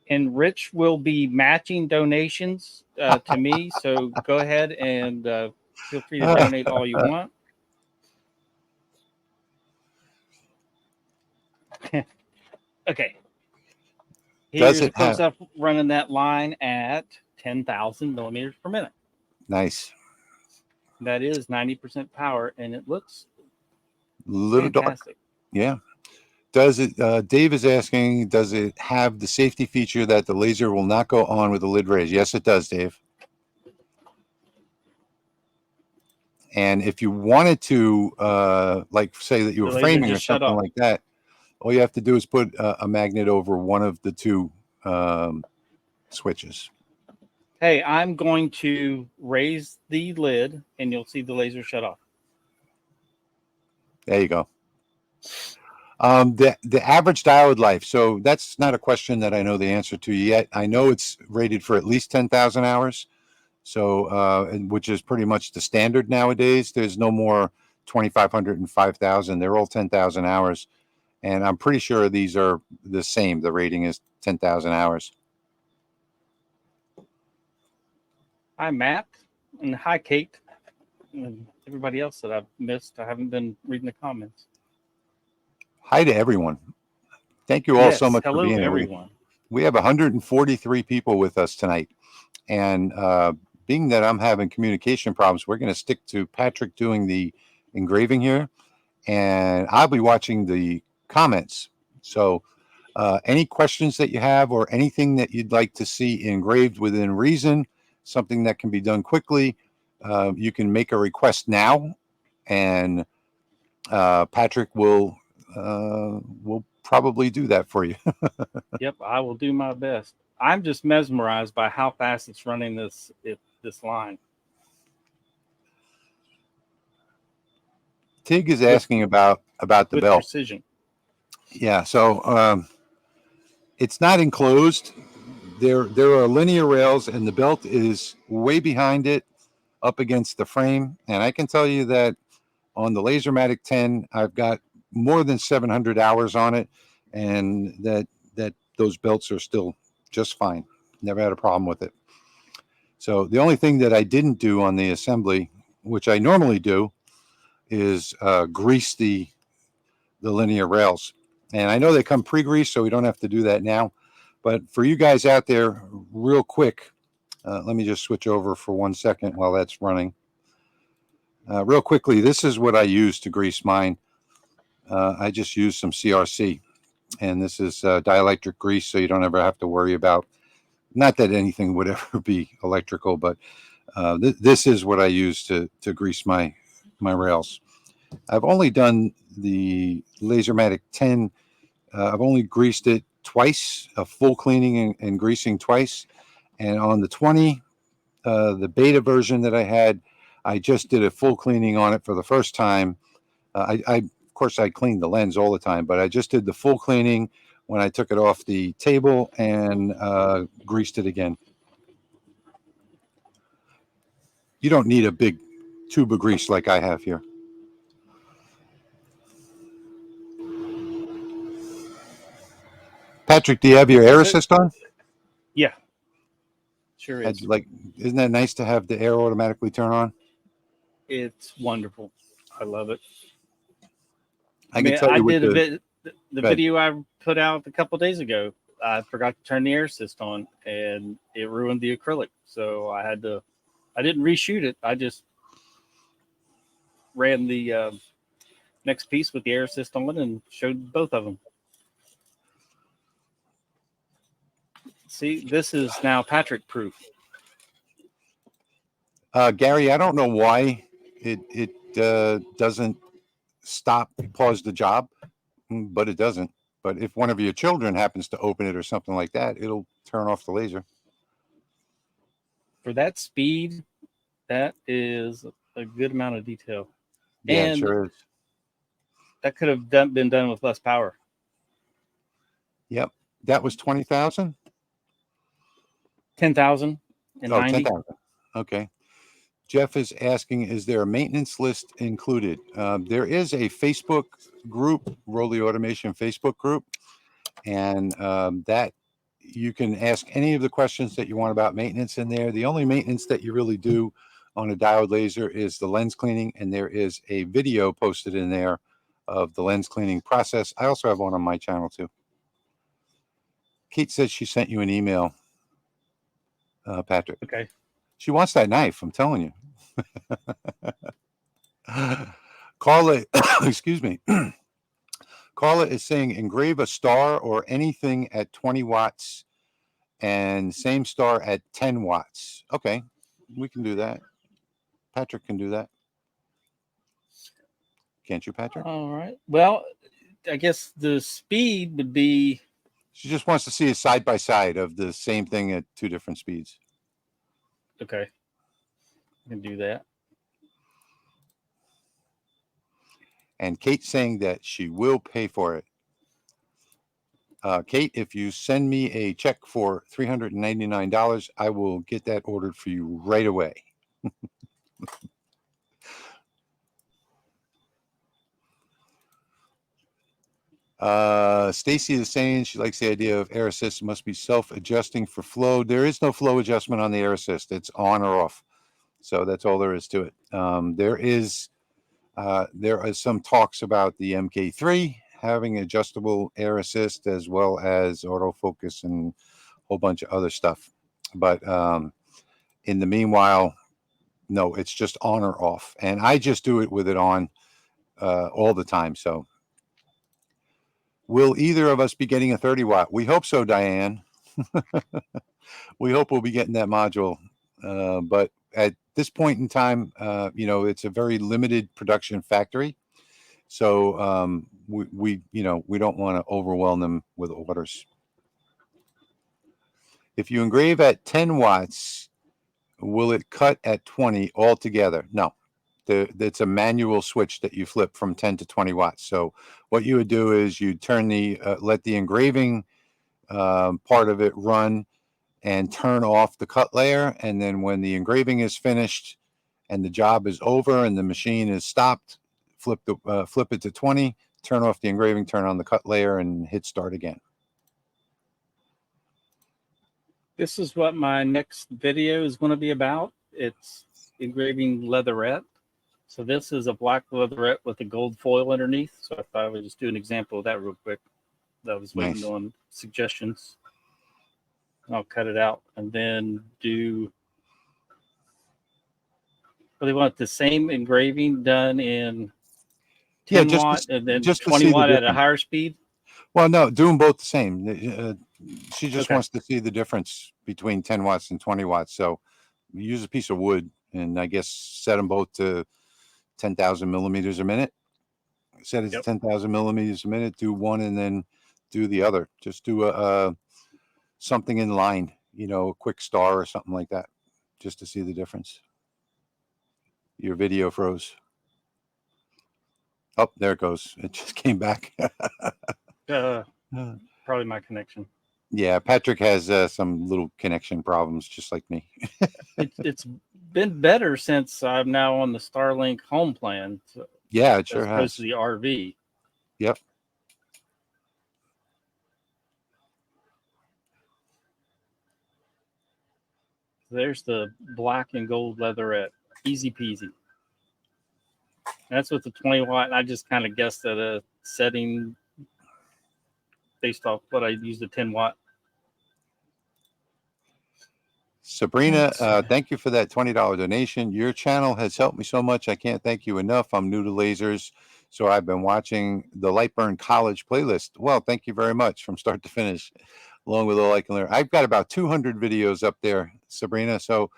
And Rich will be matching donations to me. So go ahead and feel free to donate all you want. Okay. Here's a close-up running that line at 10,000 millimeters per minute. Nice. That is 90% power, and it looks little fantastic. Dark. Yeah. Does it, Dave is asking, does it have the safety feature that the laser will not go on with the lid raised? Yes, it does, Dave. And if you wanted to, like, say that you were framing or something like that, all you have to do is put a magnet over one of the two switches. Hey, I'm going to raise the lid, and you'll see the laser shut off. There you go. The average diode life. So that's not a question that I know the answer to yet. I know it's rated for at least 10,000 hours. So, which is pretty much the standard nowadays. There's no more 2,500 and 5,000. They're all 10,000 hours. And I'm pretty sure these are the same. The rating is 10,000 hours. Hi, Matt. And hi, Kate. And everybody else that I've missed. I haven't been reading the comments. Hi to everyone. Thank you all so much for being here. Hello, everyone. We have 143 people with us tonight. And being that I'm having communication problems, we're going to stick to Patrick doing the engraving here, and I'll be watching the comments. So any questions that you have or anything that you'd like to see engraved within reason, something that can be done quickly, you can make a request now, and Patrick will probably do that for you. Yep, I will do my best. I'm just mesmerized by how fast it's running this line. Tig is asking about the with belt. precision. Yeah, so it's not enclosed. There are linear rails, and the belt is way behind it, up against the frame. And I can tell you that on the LaserMATIC 10, I've got more than 700 hours on it, and that those belts are still just fine. Never had a problem with it. So the only thing that I didn't do on the assembly, which I normally do, is grease the linear rails. And I know they come pre-greased, so we don't have to do that now. But for you guys out there, real quick, let me just switch over for 1 second while that's running. Real quickly, this is what I use to grease mine. I just use some CRC, and this is dielectric grease, so you don't ever have to worry about, not that anything would ever be electrical, but this is what I use to grease my rails. I've only done the LaserMATIC 10. I've only greased it twice, a full cleaning and greasing twice. And on the 20, the beta version that I had, I just did a full cleaning on it for the first time. Of course, I cleaned the lens all the time, but I just did the full cleaning when I took it off the table and greased it again. You don't need a big tube of grease like I have here. Patrick, do you have your air assist on? Yeah, sure is. Isn't that nice to have the air automatically turn on? It's wonderful. I love it. I can tell you the video I put out a couple days ago. I forgot to turn the air assist on, and it ruined the acrylic. So I didn't reshoot it. I just ran the next piece with the air assist on and showed both of them. See, this is now Patrick proof. Gary, I don't know why it doesn't pause the job, but it doesn't. But if one of your children happens to open it or something like that, it'll turn off the laser. For that speed, that is a good amount of detail. Yeah, it sure is. That could have been done with less power. Yep. That was 20,000? 10,000 and 90. 10,000. Okay. Jeff is asking, is there a maintenance list included? There is a Facebook group, Rolly Automation Facebook group, and that you can ask any of the questions that you want about maintenance in there. The only maintenance that you really do on a diode laser is the lens cleaning, and there is a video posted in there of the lens cleaning process. I also have one on my channel too. Kate says she sent you an email, Patrick. Okay. She wants that knife, I'm telling you. Carla, excuse me. Carla is saying engrave a star or anything at 20 watts and same star at 10 watts. Okay, we can do that. Patrick can do that. Can't you, Patrick? All right. Well, I guess the speed would be... She just wants to see a side by side of the same thing at two different speeds. Okay. I can do that. And Kate's saying that she will pay for it. Kate, if you send me a check for $399, I will get that ordered for you right away. Stacy is saying she likes the idea of air assist must be self-adjusting for flow. There is no flow adjustment on the air assist. It's on or off. So that's all there is to it. There are some talks about the MK3 having adjustable air assist as well as autofocus and a whole bunch of other stuff. But In the meanwhile, no, it's just on or off. And I just do it with it on all the time. So will either of us be getting a 30 watt? We hope so, Diane. We hope we'll be getting that module. But at this point in time, you know, it's a very limited production factory. So we don't want to overwhelm them with orders. If you engrave at 10 watts, will it cut at 20 altogether? No. It's a manual switch that you flip from 10 to 20 watts. So what you would do is you turn let the engraving part of it run and turn off the cut layer. And then when the engraving is finished and the job is over and the machine is stopped, flip it to 20, turn off the engraving, turn on the cut layer, and hit start again. This is what my next video is going to be about. It's engraving leatherette. So this is a black leatherette with a gold foil underneath. So I thought I would just do an example of that real quick. I was waiting on suggestions. I'll cut it out and then do. Really want the same engraving done in 10 watt and then 20 watt at a higher speed? Well, no, do them both the same. She just wants to see the difference between 10 watts and 20 watts. So use a piece of wood and I guess set them both to 10,000 millimeters a minute. Set it to 10,000 millimeters a minute. Do one and then do the other. Just do something in line, you know, a quick star or something like that, just to see the difference. Your video froze. Oh, there it goes. It just came back. Probably my connection. Yeah, Patrick has some little connection problems, just like me. It's been better since I'm now on the Starlink home plan. So, yeah, it sure has. As opposed to the RV. Yep. There's the black and gold leatherette. Easy peasy. That's with the 20 watt. I just kind of guessed at a setting based off what I used the 10 watt. Sabrina, thank you for that $20 donation. Your channel has helped me so much. I can't thank you enough. I'm new to lasers, so I've been watching the Lightburn College playlist. Well, thank you very much from start to finish, along with all I can learn. I've got about 200 videos up there, Sabrina. So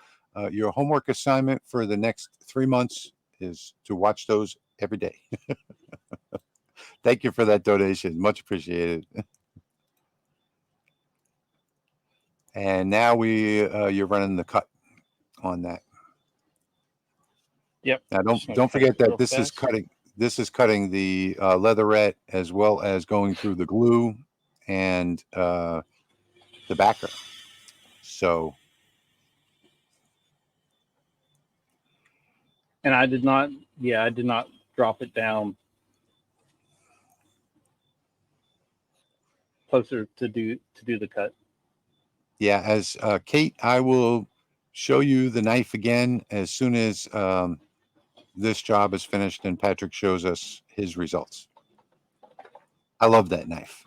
your homework assignment for the next 3 months is to watch those every day. Thank you for that donation. Much appreciated. And now you're running the cut on that. Yep. Now don't forget that this is cutting. This is cutting the leatherette as well as going through the glue and the backer. So. And I did not drop it down closer to do the cut. Yeah, as Kate, I will show you the knife again as soon as this job is finished and Patrick shows us his results. I love that knife.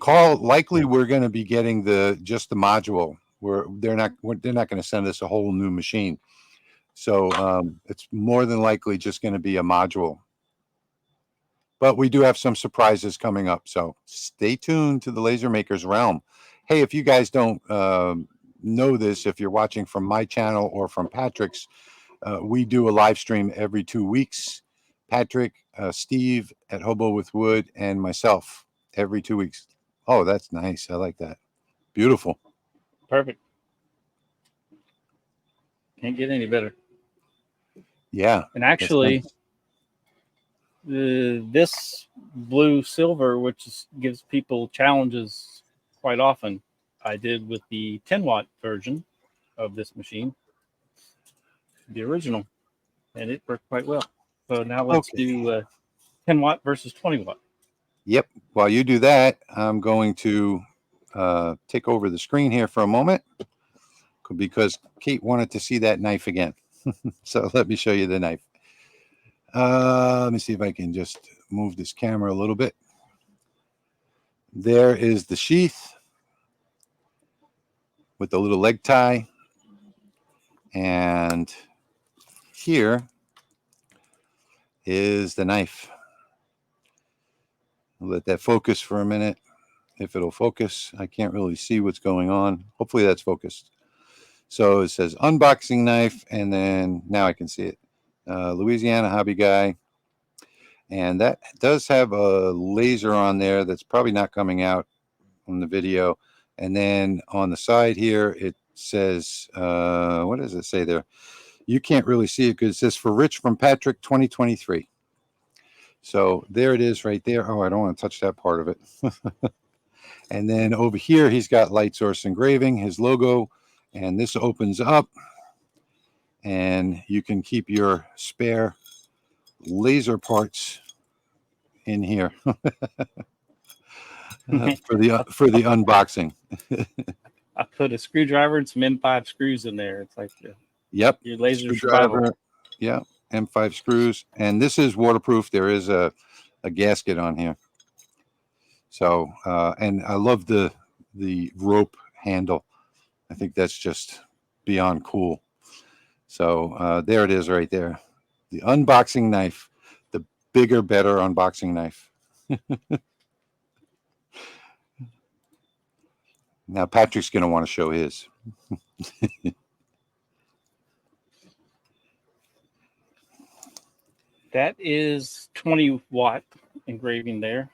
Carl, likely we're going to be getting just the module. They're not going to send us a whole new machine. So it's more than likely just going to be a module. But we do have some surprises coming up. So stay tuned to the Laser Makers realm. Hey, if you guys don't know this, if you're watching from my channel or from Patrick's, we do a live stream every 2 weeks. Patrick, Steve at Hobo with Wood, and myself every 2 weeks. Oh, that's nice. I like that. Beautiful. Perfect. Can't get any better. Yeah. And actually, this blue silver, which gives people challenges quite often, I did with the 10 watt version of this machine, the original, and it worked quite well. So now let's do 10 watt versus 20 watt. Yep. While you do that, I'm going to take over the screen here for a moment because Kate wanted to see that knife again. So let me show you the knife. Let me see if I can just move this camera a little bit. There is the sheath. with the little leg tie. And here is the knife. I'll let that focus for a minute. If it'll focus, I can't really see what's going on. Hopefully that's focused. So it says unboxing knife, and then now I can see it. Louisiana Hobby Guy. And that does have a laser on there that's probably not coming out on the video. And then on the side here, it says, what does it say there? You can't really see it because it says for Rich from Patrick 2023. So there it is right there. Oh, I don't want to touch that part of it. And then over here, he's got Light Source Engraving, his logo, and this opens up and you can keep your spare laser parts in here for the unboxing. I put a screwdriver and some M5 screws in there. It's like Yep, your laser screwdriver. survival. Yeah, M5 screws, and this is waterproof. There is a gasket on here. So and I love the rope handle. I think that's just beyond cool. So there it is right there. The unboxing knife, the bigger, better unboxing knife. Now Patrick's going to want to show his. That is 20-watt engraving there.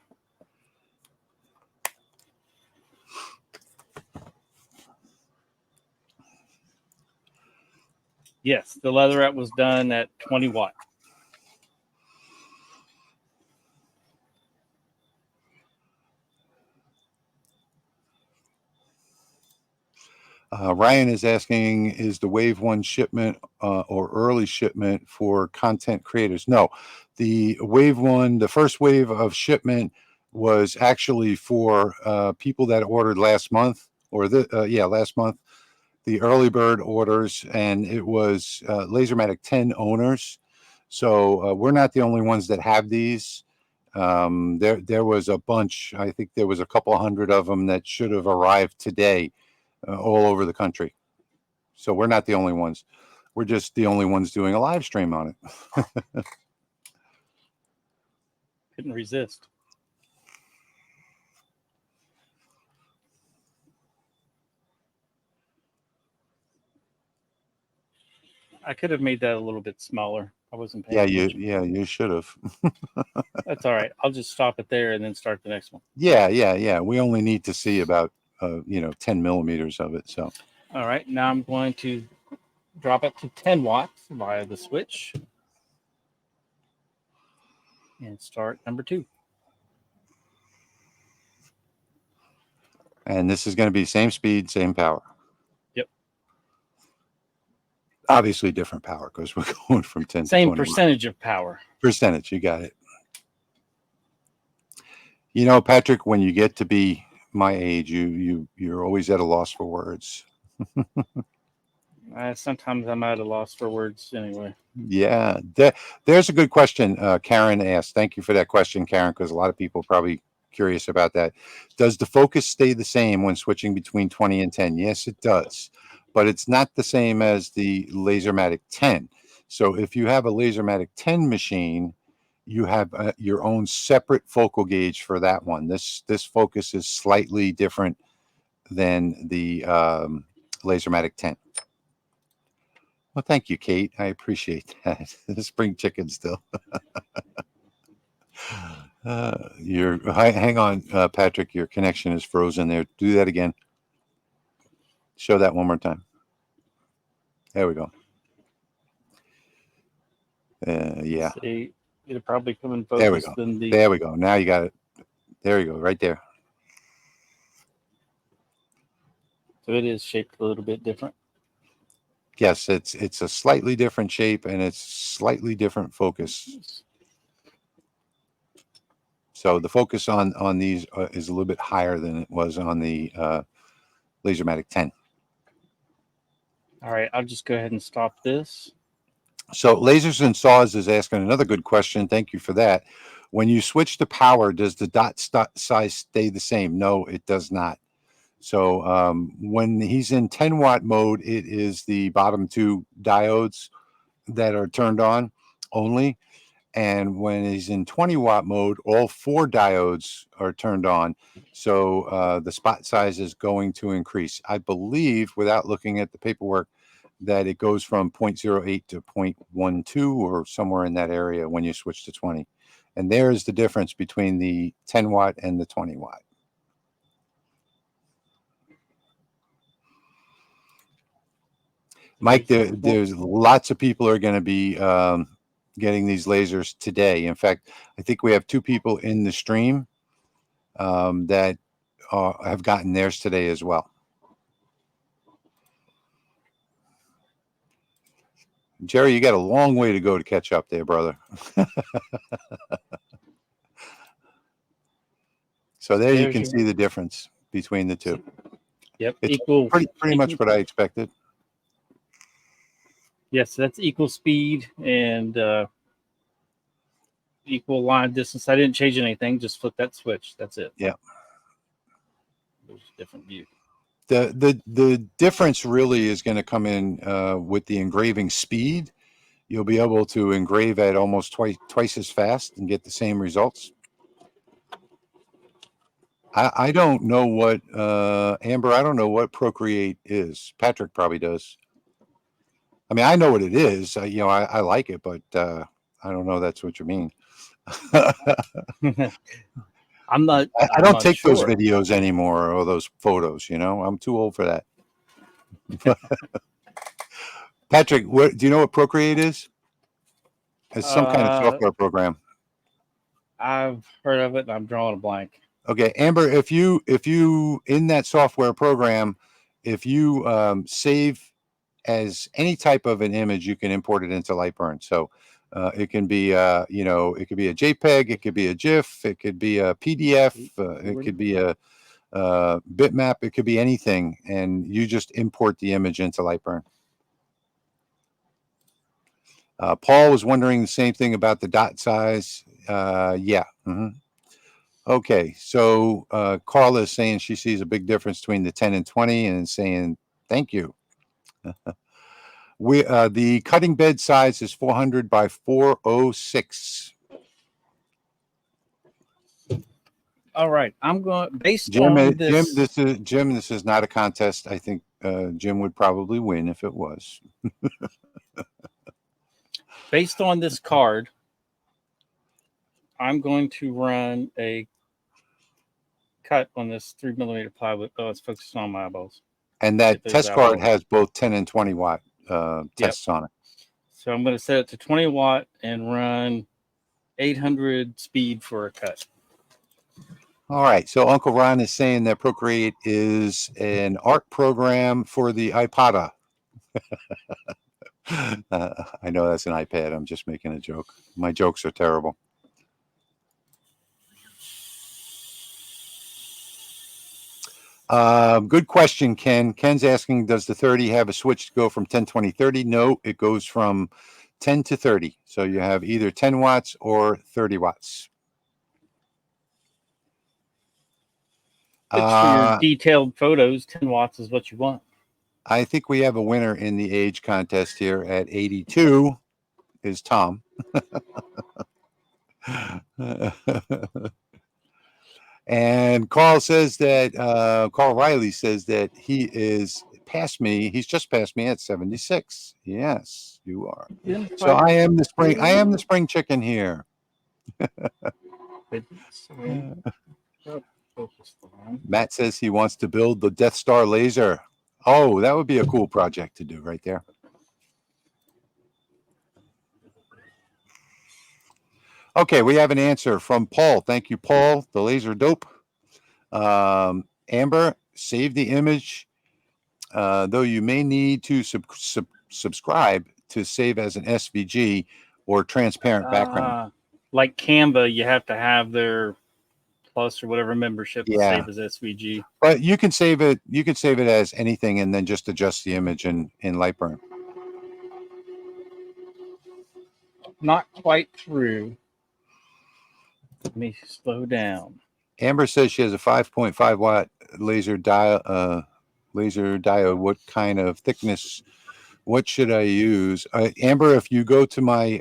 Yes, the leatherette was done at 20 watt. Ryan is asking, is the Wave 1 shipment or early shipment for content creators? No, the Wave 1, the first wave of shipment was actually for people that ordered last month, or last month, the early bird orders, and it was LaserMATIC 10 owners. So we're not the only ones that have these. There was a bunch. I think there was a couple hundred of them that should have arrived today. All over the country. So we're not the only ones. We're just the only ones doing a live stream on it. Couldn't resist. I could have made that a little bit smaller. I wasn't paying attention. You should have. That's all right. I'll just stop it there and then start the next one. Yeah. We only need to see about 10 millimeters of it. So all right, now I'm going to drop it to 10 watts via the switch and start number 2. And this is going to be same speed, same power. Yep. Obviously different power because we're going from 10 same to 20 percentage of power. Percentage, you got it. Patrick, when you get to be my age, you're always at a loss for words. Sometimes I'm at a loss for words anyway. Yeah, there's a good question. Karen asked. Thank you for that question, Karen, because a lot of people are probably curious about that. Does the focus stay the same when switching between 20 and 10? Yes, it does, but it's not the same as the LaserMATIC 10. So if you have a LaserMATIC 10 machine, you have your own separate focal gauge for that one. This focus is slightly different than the LaserMATIC 10. Well, thank you, Kate. I appreciate that. Spring chicken still. Hang on, Patrick. Your connection is frozen there. Do that again. Show that one more time. There we go. Yeah. See, it'll probably come in focus. There we go. There we go. Now you got it. There you go. Right there. So it is shaped a little bit different. Yes, it's a slightly different shape and it's slightly different focus. So the focus on these is a little bit higher than it was on the LaserMATIC 10. All right, I'll just go ahead and stop this. So Lasers and Saws is asking another good question. Thank you for that. When you switch to power, does the dot size stay the same? No, it does not. So when he's in 10 watt mode, it is the bottom two diodes that are turned on only. And when he's in 20 watt mode, all four diodes are turned on. So the spot size is going to increase. I believe, without looking at the paperwork, that it goes from 0.08 to 0.12 or somewhere in that area when you switch to 20. And there's the difference between the 10 watt and the 20 watt. Mike, there's lots of people are going to be getting these lasers today. In fact, I think we have two people in the stream that have gotten theirs today as well. Jerry, you got a long way to go to catch up there, brother. So there you can see the difference between the two. Yep, it's equal. Pretty much what I expected. Yes, that's equal speed and equal line distance. I didn't change anything, just flip that switch. That's it. Yeah. There's a different view. The difference really is going to come in with the engraving speed. You'll be able to engrave at almost twice as fast and get the same results. I don't know what Amber, I don't know what Procreate is. Patrick probably does. I mean, I know what it is. You know, I like it, but I don't know that's what you mean. I'm not. I don't take those videos anymore or those photos. You know, I'm too old for that. Patrick, do you know what Procreate is? It's some kind of software program. I've heard of it, and I'm drawing a blank. Okay, Amber, if you in that software program, if you save as any type of an image, you can import it into Lightburn. So it can be you know, it could be a JPEG, it could be a GIF, it could be a PDF, it could be a bitmap, it could be anything, and you just import the image into Lightburn. Paul was wondering the same thing about the dot size. Yeah. Okay, so Carla is saying she sees a big difference between the 10 and 20 and saying thank you. The cutting bed size is 400 by 406. All right, I'm going based on this. Jim, this is not a contest. I think Jim would probably win if it was. Based on this card, I'm going to run a cut on this 3mm plywood. Oh, it's focusing on my eyeballs. And that test card has both 10 and 20 watt tests on it. So I'm going to set it to 20 watt and run 800 speed for a cut. All right. So Uncle Ron is saying that Procreate is an art program for the iPod. I know that's an iPad. I'm just making a joke. My jokes are terrible. Good question, Ken. Ken's asking, does the 30 have a switch to go from 10, 20, 30? No, it goes from 10 to 30. So you have either 10 watts or 30 watts. But for your detailed photos, 10 watts is what you want. I think we have a winner in the age contest here at 82 is Tom. And Carl says that Carl Riley says that he is past me. He's just past me at 76. Yes, you are. So I am the spring chicken here. Matt says he wants to build the Death Star laser. Oh, that would be a cool project to do right there. Okay, we have an answer from Paul. Thank you, Paul. The laser dope. Amber, save the image, though you may need to subscribe to save as an SVG or transparent background. Like Canva, you have to have their Plus or whatever membership to save as SVG. But you can save it. You can save it as anything, and then just adjust the image in Lightburn. Not quite through. Let me slow down. Amber says she has a 5.5 watt laser diode. What kind of thickness? What should I use? Amber, if you go to my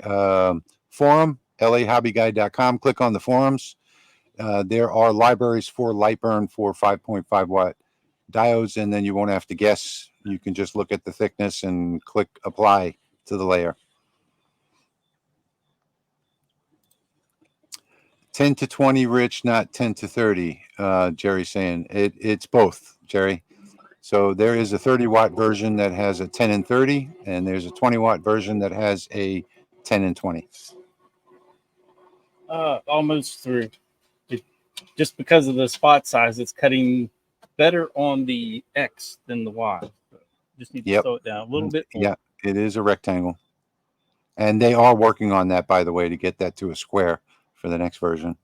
forum, lahobbyguide.com, click on the forums. There are libraries for Lightburn for 5.5 watt diodes, and then you won't have to guess. You can just look at the thickness and click apply to the layer. 10 to 20, Rich, not 10 to 30. Jerry's saying it's both, Jerry. So there is a 30 watt version that has a 10 and 30, and there's a 20 watt version that has a 10 and 20. Almost through. Just because of the spot size, it's cutting better on the X than the Y. Just need to slow it down a little bit more. Yeah, it is a rectangle. And they are working on that, by the way, to get that to a square for the next version.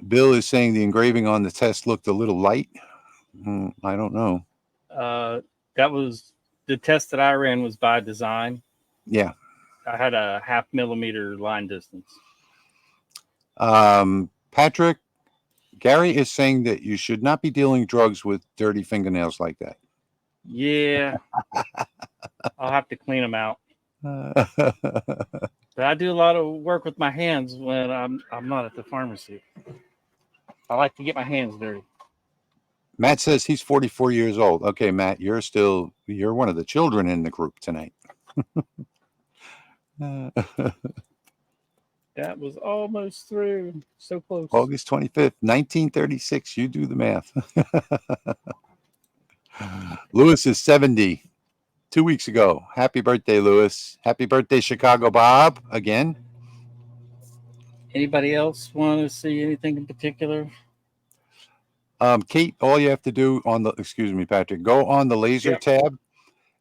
Bill is saying the engraving on the test looked a little light. I don't know. That was the test that I ran was by design. Yeah. I had a 0.5 millimeter line distance. Patrick, Gary is saying that you should not be dealing drugs with dirty fingernails like that. Yeah. I'll have to clean them out. But I do a lot of work with my hands when I'm not at the pharmacy. I like to get my hands dirty. Matt says he's 44 years old. Okay, Matt, you're one of the children in the group tonight. That was almost through. So close. August 25th, 1936. You do the math. Lewis is 70. 2 weeks ago. Happy birthday, Lewis. Happy birthday, Chicago Bob, again. Anybody else want to see anything in particular? Kate, all you have to do excuse me, Patrick, go on the laser tab,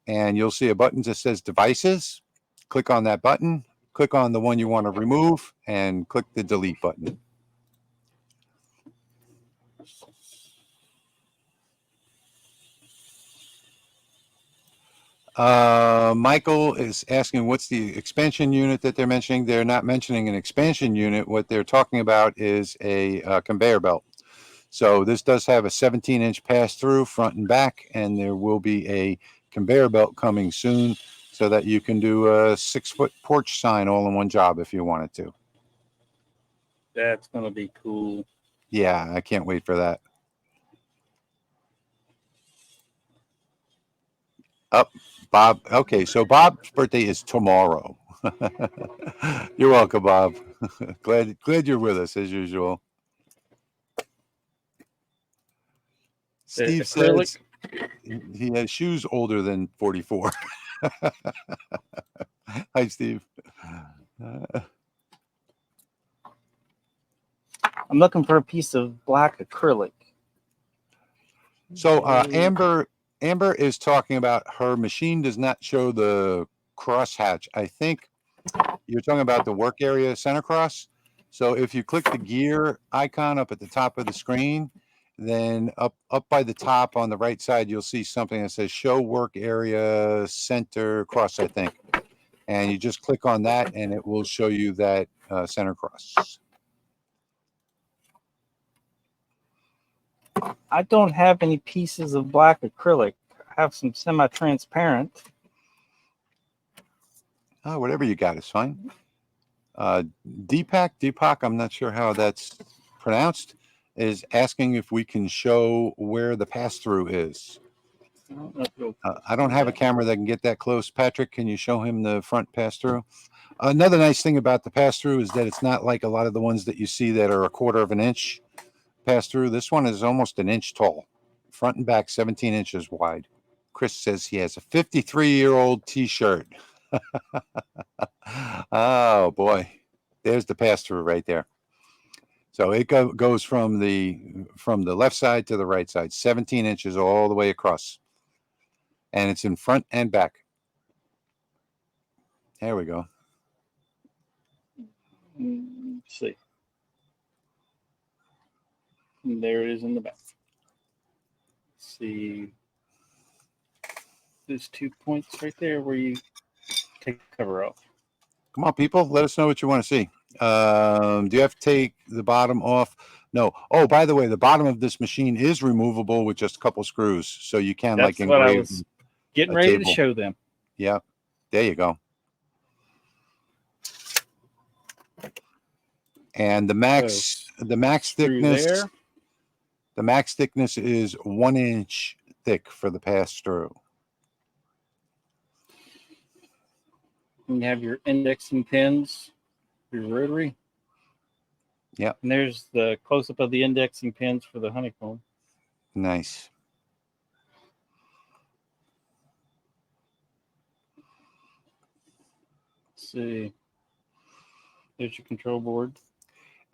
and you'll see a button that says devices. Click on that button, click on the one you want to remove, and click the delete button. Michael is asking what's the expansion unit that they're mentioning. They're not mentioning an expansion unit. What they're talking about is a conveyor belt. So this does have a 17-inch pass-through front and back, and there will be a conveyor belt coming soon so that you can do a 6-foot porch sign all in one job if you wanted to. That's going to be cool. Yeah, I can't wait for that. Bob. Okay, so Bob's birthday is tomorrow. You're welcome, Bob. Glad you're with us as usual. Steve says he has shoes older than 44. Hi, Steve. I'm looking for a piece of black acrylic. So Amber is talking about her machine does not show the crosshatch. I think you're talking about the work area center cross. So if you click the gear icon up at the top of the screen, then up by the top on the right side, you'll see something that says show work area center cross, I think. And you just click on that and it will show you that center cross. I don't have any pieces of black acrylic. I have some semi-transparent. Oh, whatever you got is fine. Deepak, I'm not sure how that's pronounced, is asking if we can show where the pass-through is. I don't have a camera that can get that close. Patrick, can you show him the front pass-through? Another nice thing about the pass-through is that it's not like a lot of the ones that you see that are 1/4 of an inch pass-through. This one is almost an inch tall, front and back 17 inches wide. Chris says he has a 53-year-old t-shirt. Oh boy, there's the pass-through right there. So it goes from the left side to the right side, 17 inches all the way across, and it's in front and back. There we go. Let's see. And there it is in the back. Let's see. There's 2 points right there where you take the cover off. Come on, people. Let us know what you want to see. Do you have to take the bottom off? No. Oh, by the way, the bottom of this machine is removable with just a couple screws, so you can like That's what I engrave was getting a ready to table. show them. Yeah, there you go. And the max thickness there. The max thickness is 1 inch thick for the pass through. You have your indexing pins, your rotary. Yep. And there's the close-up of the indexing pins for the honeycomb. Nice. Let's see. There's your control board.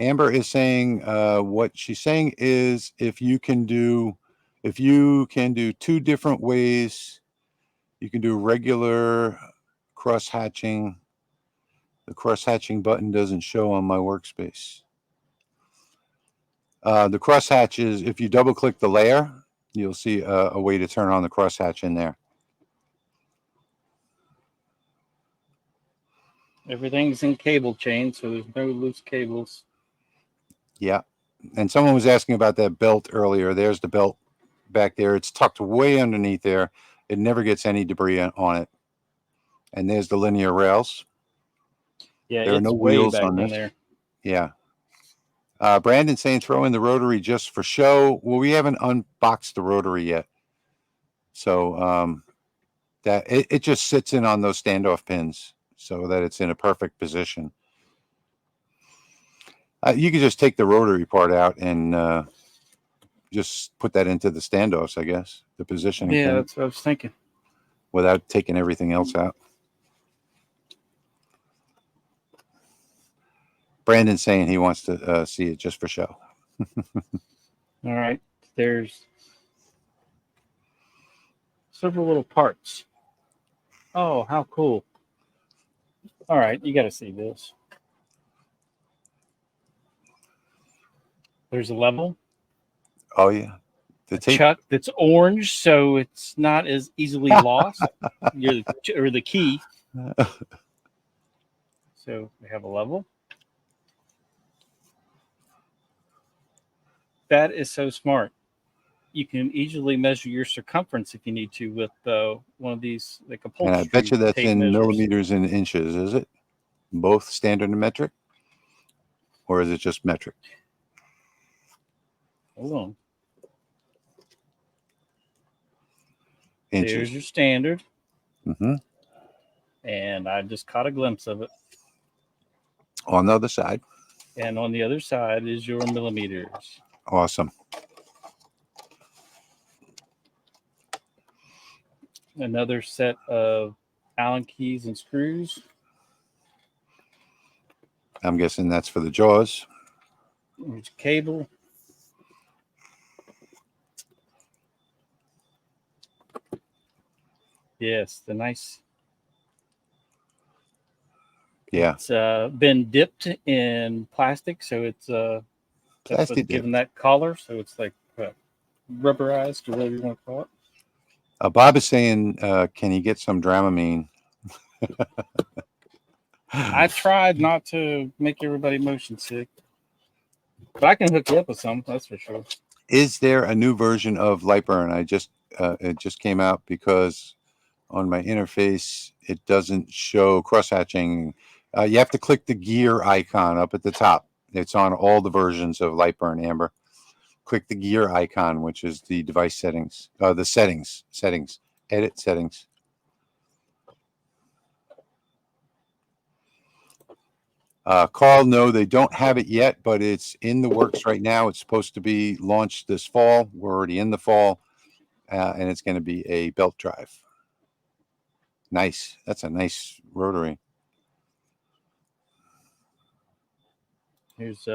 Amber is saying what she's saying is if you can do 2 different ways, you can do regular cross hatching. The cross hatching button doesn't show on my workspace. The cross hatch is if you double click the layer, you'll see a way to turn on the cross hatch in there. Everything's in cable chain, so there's no loose cables. Yeah. And someone was asking about that belt earlier. There's the belt back there. It's tucked way underneath there. It never gets any debris on it. And there's the linear rails. Yeah, there are it's no way wheels back on in this. there. Yeah. Brandon saying throw in the rotary just for show. Well, we haven't unboxed the rotary yet. So that it just sits in on those standoff pins so that it's in a perfect position. You could just take the rotary part out and just put that into the standoffs, I guess, the positioning Yeah, pin, that's what I was thinking. without taking everything else out. Brandon's saying he wants to see it just for show. All right, there's several little parts. Oh, how cool. All right, you got to see this. There's a level. Oh, yeah. The tape. Chuck that's orange, so it's not as easily lost. Or the key. So we have a level. That is so smart. You can easily measure your circumference if you need to with one of these like upholstery. And I bet you that's in measures. millimeters and inches, is it? Both standard and metric? Or is it just metric? Hold on. Inches. There's your standard. Mm-hmm. And I just caught a glimpse of it. On the other side. And on the other side is your millimeters. Awesome. Another set of Allen keys and screws. I'm guessing that's for the jaws. There's a cable. Yes, the nice. Yeah. It's been dipped in plastic, so it's Plastic given that collar, so it's like rubberized or whatever you want to call it. Bob is saying, can you get some Dramamine? I tried not to make everybody motion sick, but I can hook you up with some. That's for sure. Is there a new version of Lightburn? It just came out because on my interface it doesn't show cross hatching. You have to click the gear icon up at the top. It's on all the versions of Lightburn, Amber. Click the gear icon, which is the device settings, the settings, edit settings. Carl, no, they don't have it yet, but it's in the works right now. It's supposed to be launched this fall. We're already in the fall, and it's going to be a belt drive. Nice. That's a nice rotary. Here's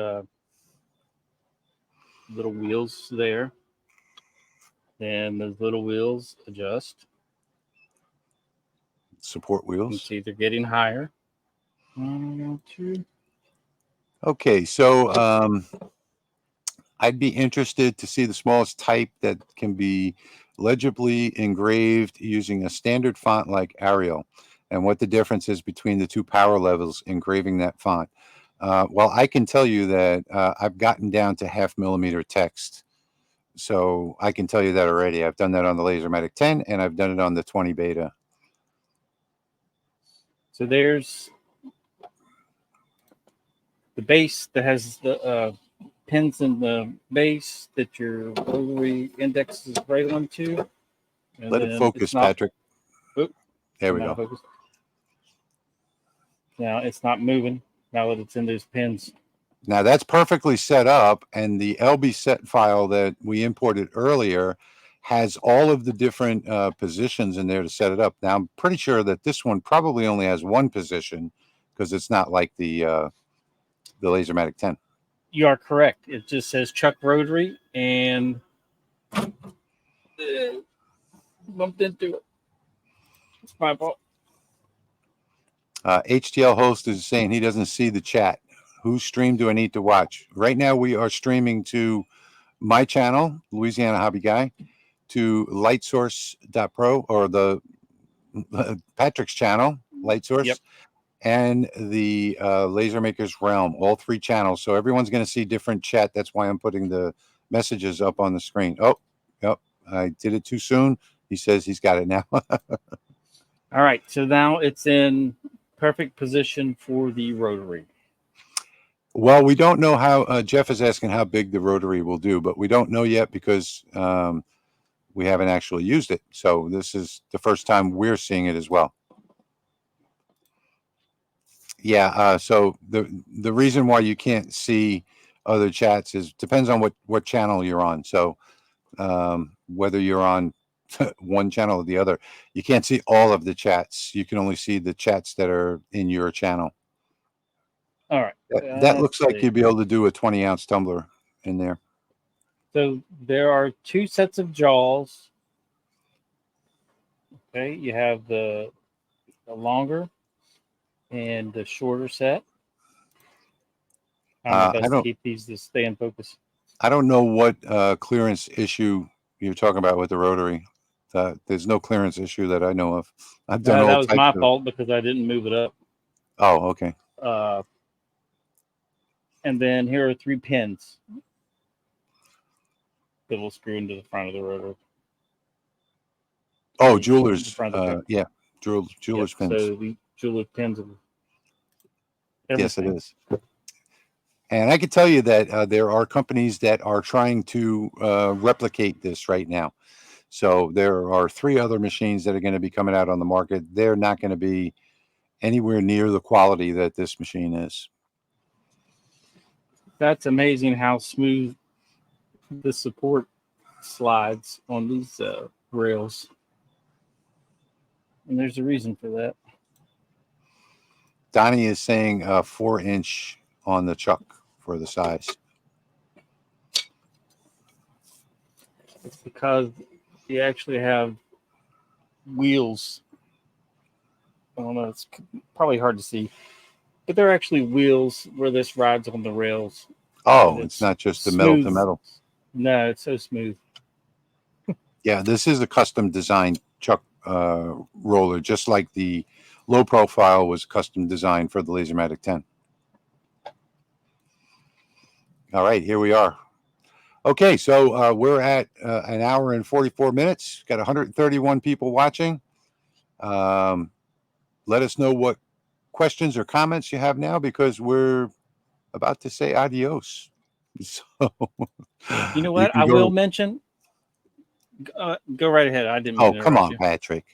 little wheels there. And those little wheels adjust. Support You can wheels. see they're getting higher. 1, 2. Okay, so I'd be interested to see the smallest type that can be legibly engraved using a standard font like Arial, and what the difference is between the 2 power levels engraving that font. Well, I can tell you that I've gotten down to 0.5 millimeter text. So I can tell you that already. I've done that on the LaserMATIC 10 and I've done it on the 20 beta. So there's the base that has the pins in the base that your rotary index is right onto. And Let it focus, Patrick. Oop, there we go. Focus. Now it's not moving now that it's in those pins. Now that's perfectly set up, and the LB set file that we imported earlier has all of the different positions in there to set it up. Now I'm pretty sure that this one probably only has one position because it's not like the LaserMATIC 10. You are correct. It just says Chuck Rotary and bumped into it. It's my fault. HTL host is saying he doesn't see the chat. Whose stream do I need to watch? Right now we are streaming to my channel, Louisiana Hobby Guy, to lightsource.pro or the Patrick's channel, Lightsource, Yep. and the Laser Maker's Realm, all 3 channels. So everyone's going to see different chat. That's why I'm putting the messages up on the screen. Oh, yep. I did it too soon. He says he's got it now. All right. So now it's in perfect position for the rotary. Well, we don't know how Jeff is asking how big the rotary will do, but we don't know yet because we haven't actually used it. So this is the first time we're seeing it as well. Yeah. So the reason why you can't see other chats is depends on what channel you're on. So whether you're on one channel or the other, you can't see all of the chats. You can only see the chats that are in your channel. All right. That looks like you'd be able to do a 20-ounce tumbler in there. So there are 2 sets of jaws. Okay, you have the longer and the shorter set. I'm best to keep these to stay in focus. I don't know what clearance issue you're talking about with the rotary. There's no clearance issue that I know of. I've done all that was my fault because I didn't move it up. Oh, okay. And then here are 3 pins that will screw into the front of the rotor. Oh, jewelers. Yeah, jewelers pins. So the jeweler pins. Yes, it is. And I can tell you that there are companies that are trying to replicate this right now. So there are 3 other machines that are going to be coming out on the market. They're not going to be anywhere near the quality that this machine is. That's amazing how smooth the support slides on these rails. And there's a reason for that. Donnie is saying 4-inch on the chuck for the size. It's because you actually have wheels. I don't know, it's probably hard to see, but they're actually wheels where this rides on the rails. Oh, it's not just the metal to metal. No, it's so smooth. Yeah, this is a custom designed chuck roller, just like the low profile was custom designed for the LaserMATIC 10. All right, here we are. Okay, so we're at 1 hour and 44 minutes. Got 131 people watching. Let us know what questions or comments you have now because we're about to say adios. So, you know what? I will mention. Go right ahead. I didn't. Oh, come on, Patrick.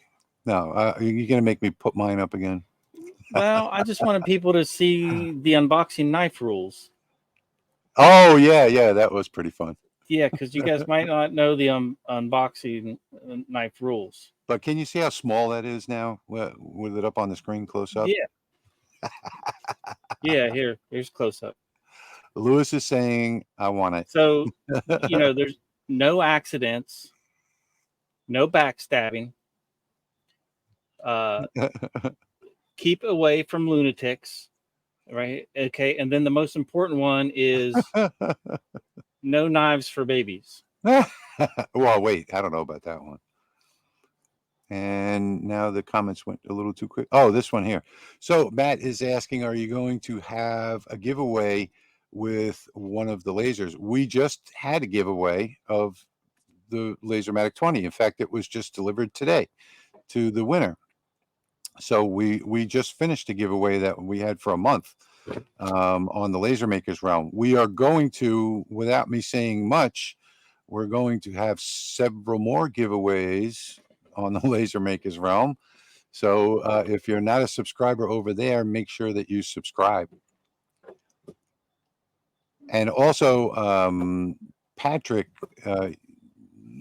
No, you're going to make me put mine up again. Well, I just wanted people to see the unboxing knife rules. Oh, yeah, that was pretty fun. Yeah, because you guys might not know the unboxing knife rules. But can you see how small that is now with it up on the screen close up? Yeah. Yeah, here's close up. Lewis is saying, I want it. So, there's no accidents, no backstabbing. Keep away from lunatics, right? Okay, and then the most important one is no knives for babies. Well, wait, I don't know about that one. And now the comments went a little too quick. Oh, this one here. So Matt is asking, are you going to have a giveaway with one of the lasers? We just had a giveaway of the LaserMATIC 20. In fact, it was just delivered today to the winner. So we just finished a giveaway that we had for a month on the Laser Makers realm. We are going to, without me saying much, we're going to have several more giveaways on the Laser Makers realm. So if you're not a subscriber over there, make sure that you subscribe. And also, Patrick,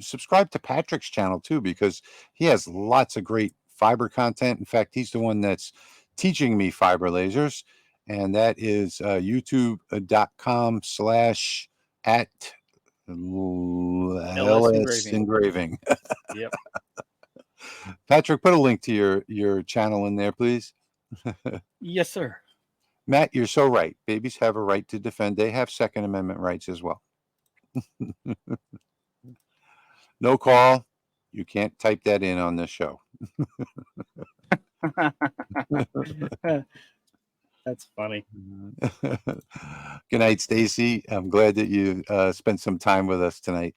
subscribe to Patrick's channel too, because he has lots of great fiber content. In fact, he's the one that's teaching me fiber lasers, and that is youtube.com/@LS engraving. Yep. Patrick, put a link to your channel in there, please. Yes, sir. Matt, you're so right. Babies have a right to defend. They have Second Amendment rights as well. No call. You can't type that in on this show. That's funny. Good night, Stacy. I'm glad that you spent some time with us tonight.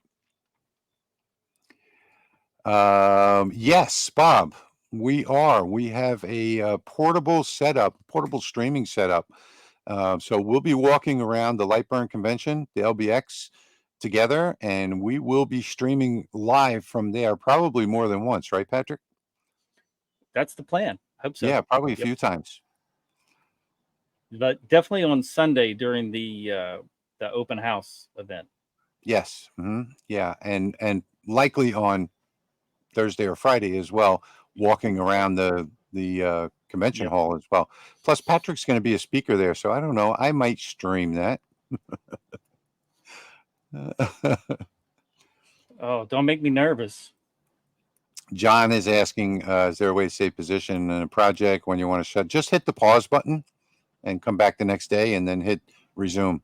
Yes, Bob, we have a portable setup, portable streaming setup. So we'll be walking around the Lightburn convention, the LBX, together, and we will be streaming live from there, probably more than once, right, Patrick? That's the plan. Hope so. Yeah, probably a few times. But definitely on Sunday during the open house event. Yes. Mm-hmm. Yeah, and likely on Thursday or Friday as well, walking around the convention hall as well. Plus, Patrick's going to be a speaker there, so I don't know. I might stream that. Oh, don't make me nervous. John is asking, is there a way to save position in a project when you want to shut? Just hit the pause button and come back the next day, and then hit resume,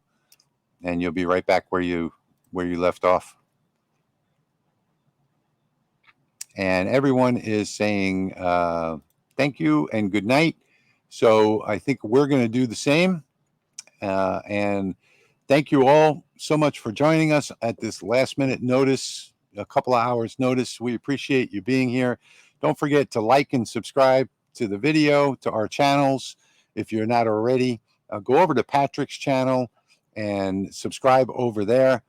and you'll be right back where you left off. And everyone is saying thank you and good night. So I think we're going to do the same. And thank you all so much for joining us at this last minute notice, a couple of hours notice. We appreciate you being here. Don't forget to like and subscribe to the video, to our channels. If you're not already, go over to Patrick's channel and subscribe over there.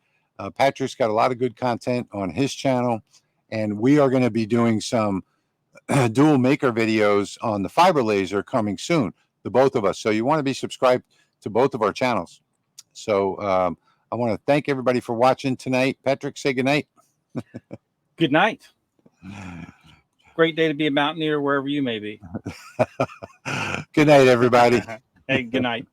Patrick's got a lot of good content on his channel, and we are going to be doing some dual maker videos on the fiber laser coming soon, the both of us. So you want to be subscribed to both of our channels. So I want to thank everybody for watching tonight. Patrick, say good night. Good night. Great day to be a mountaineer wherever you may be. Good night, everybody. Hey, good night.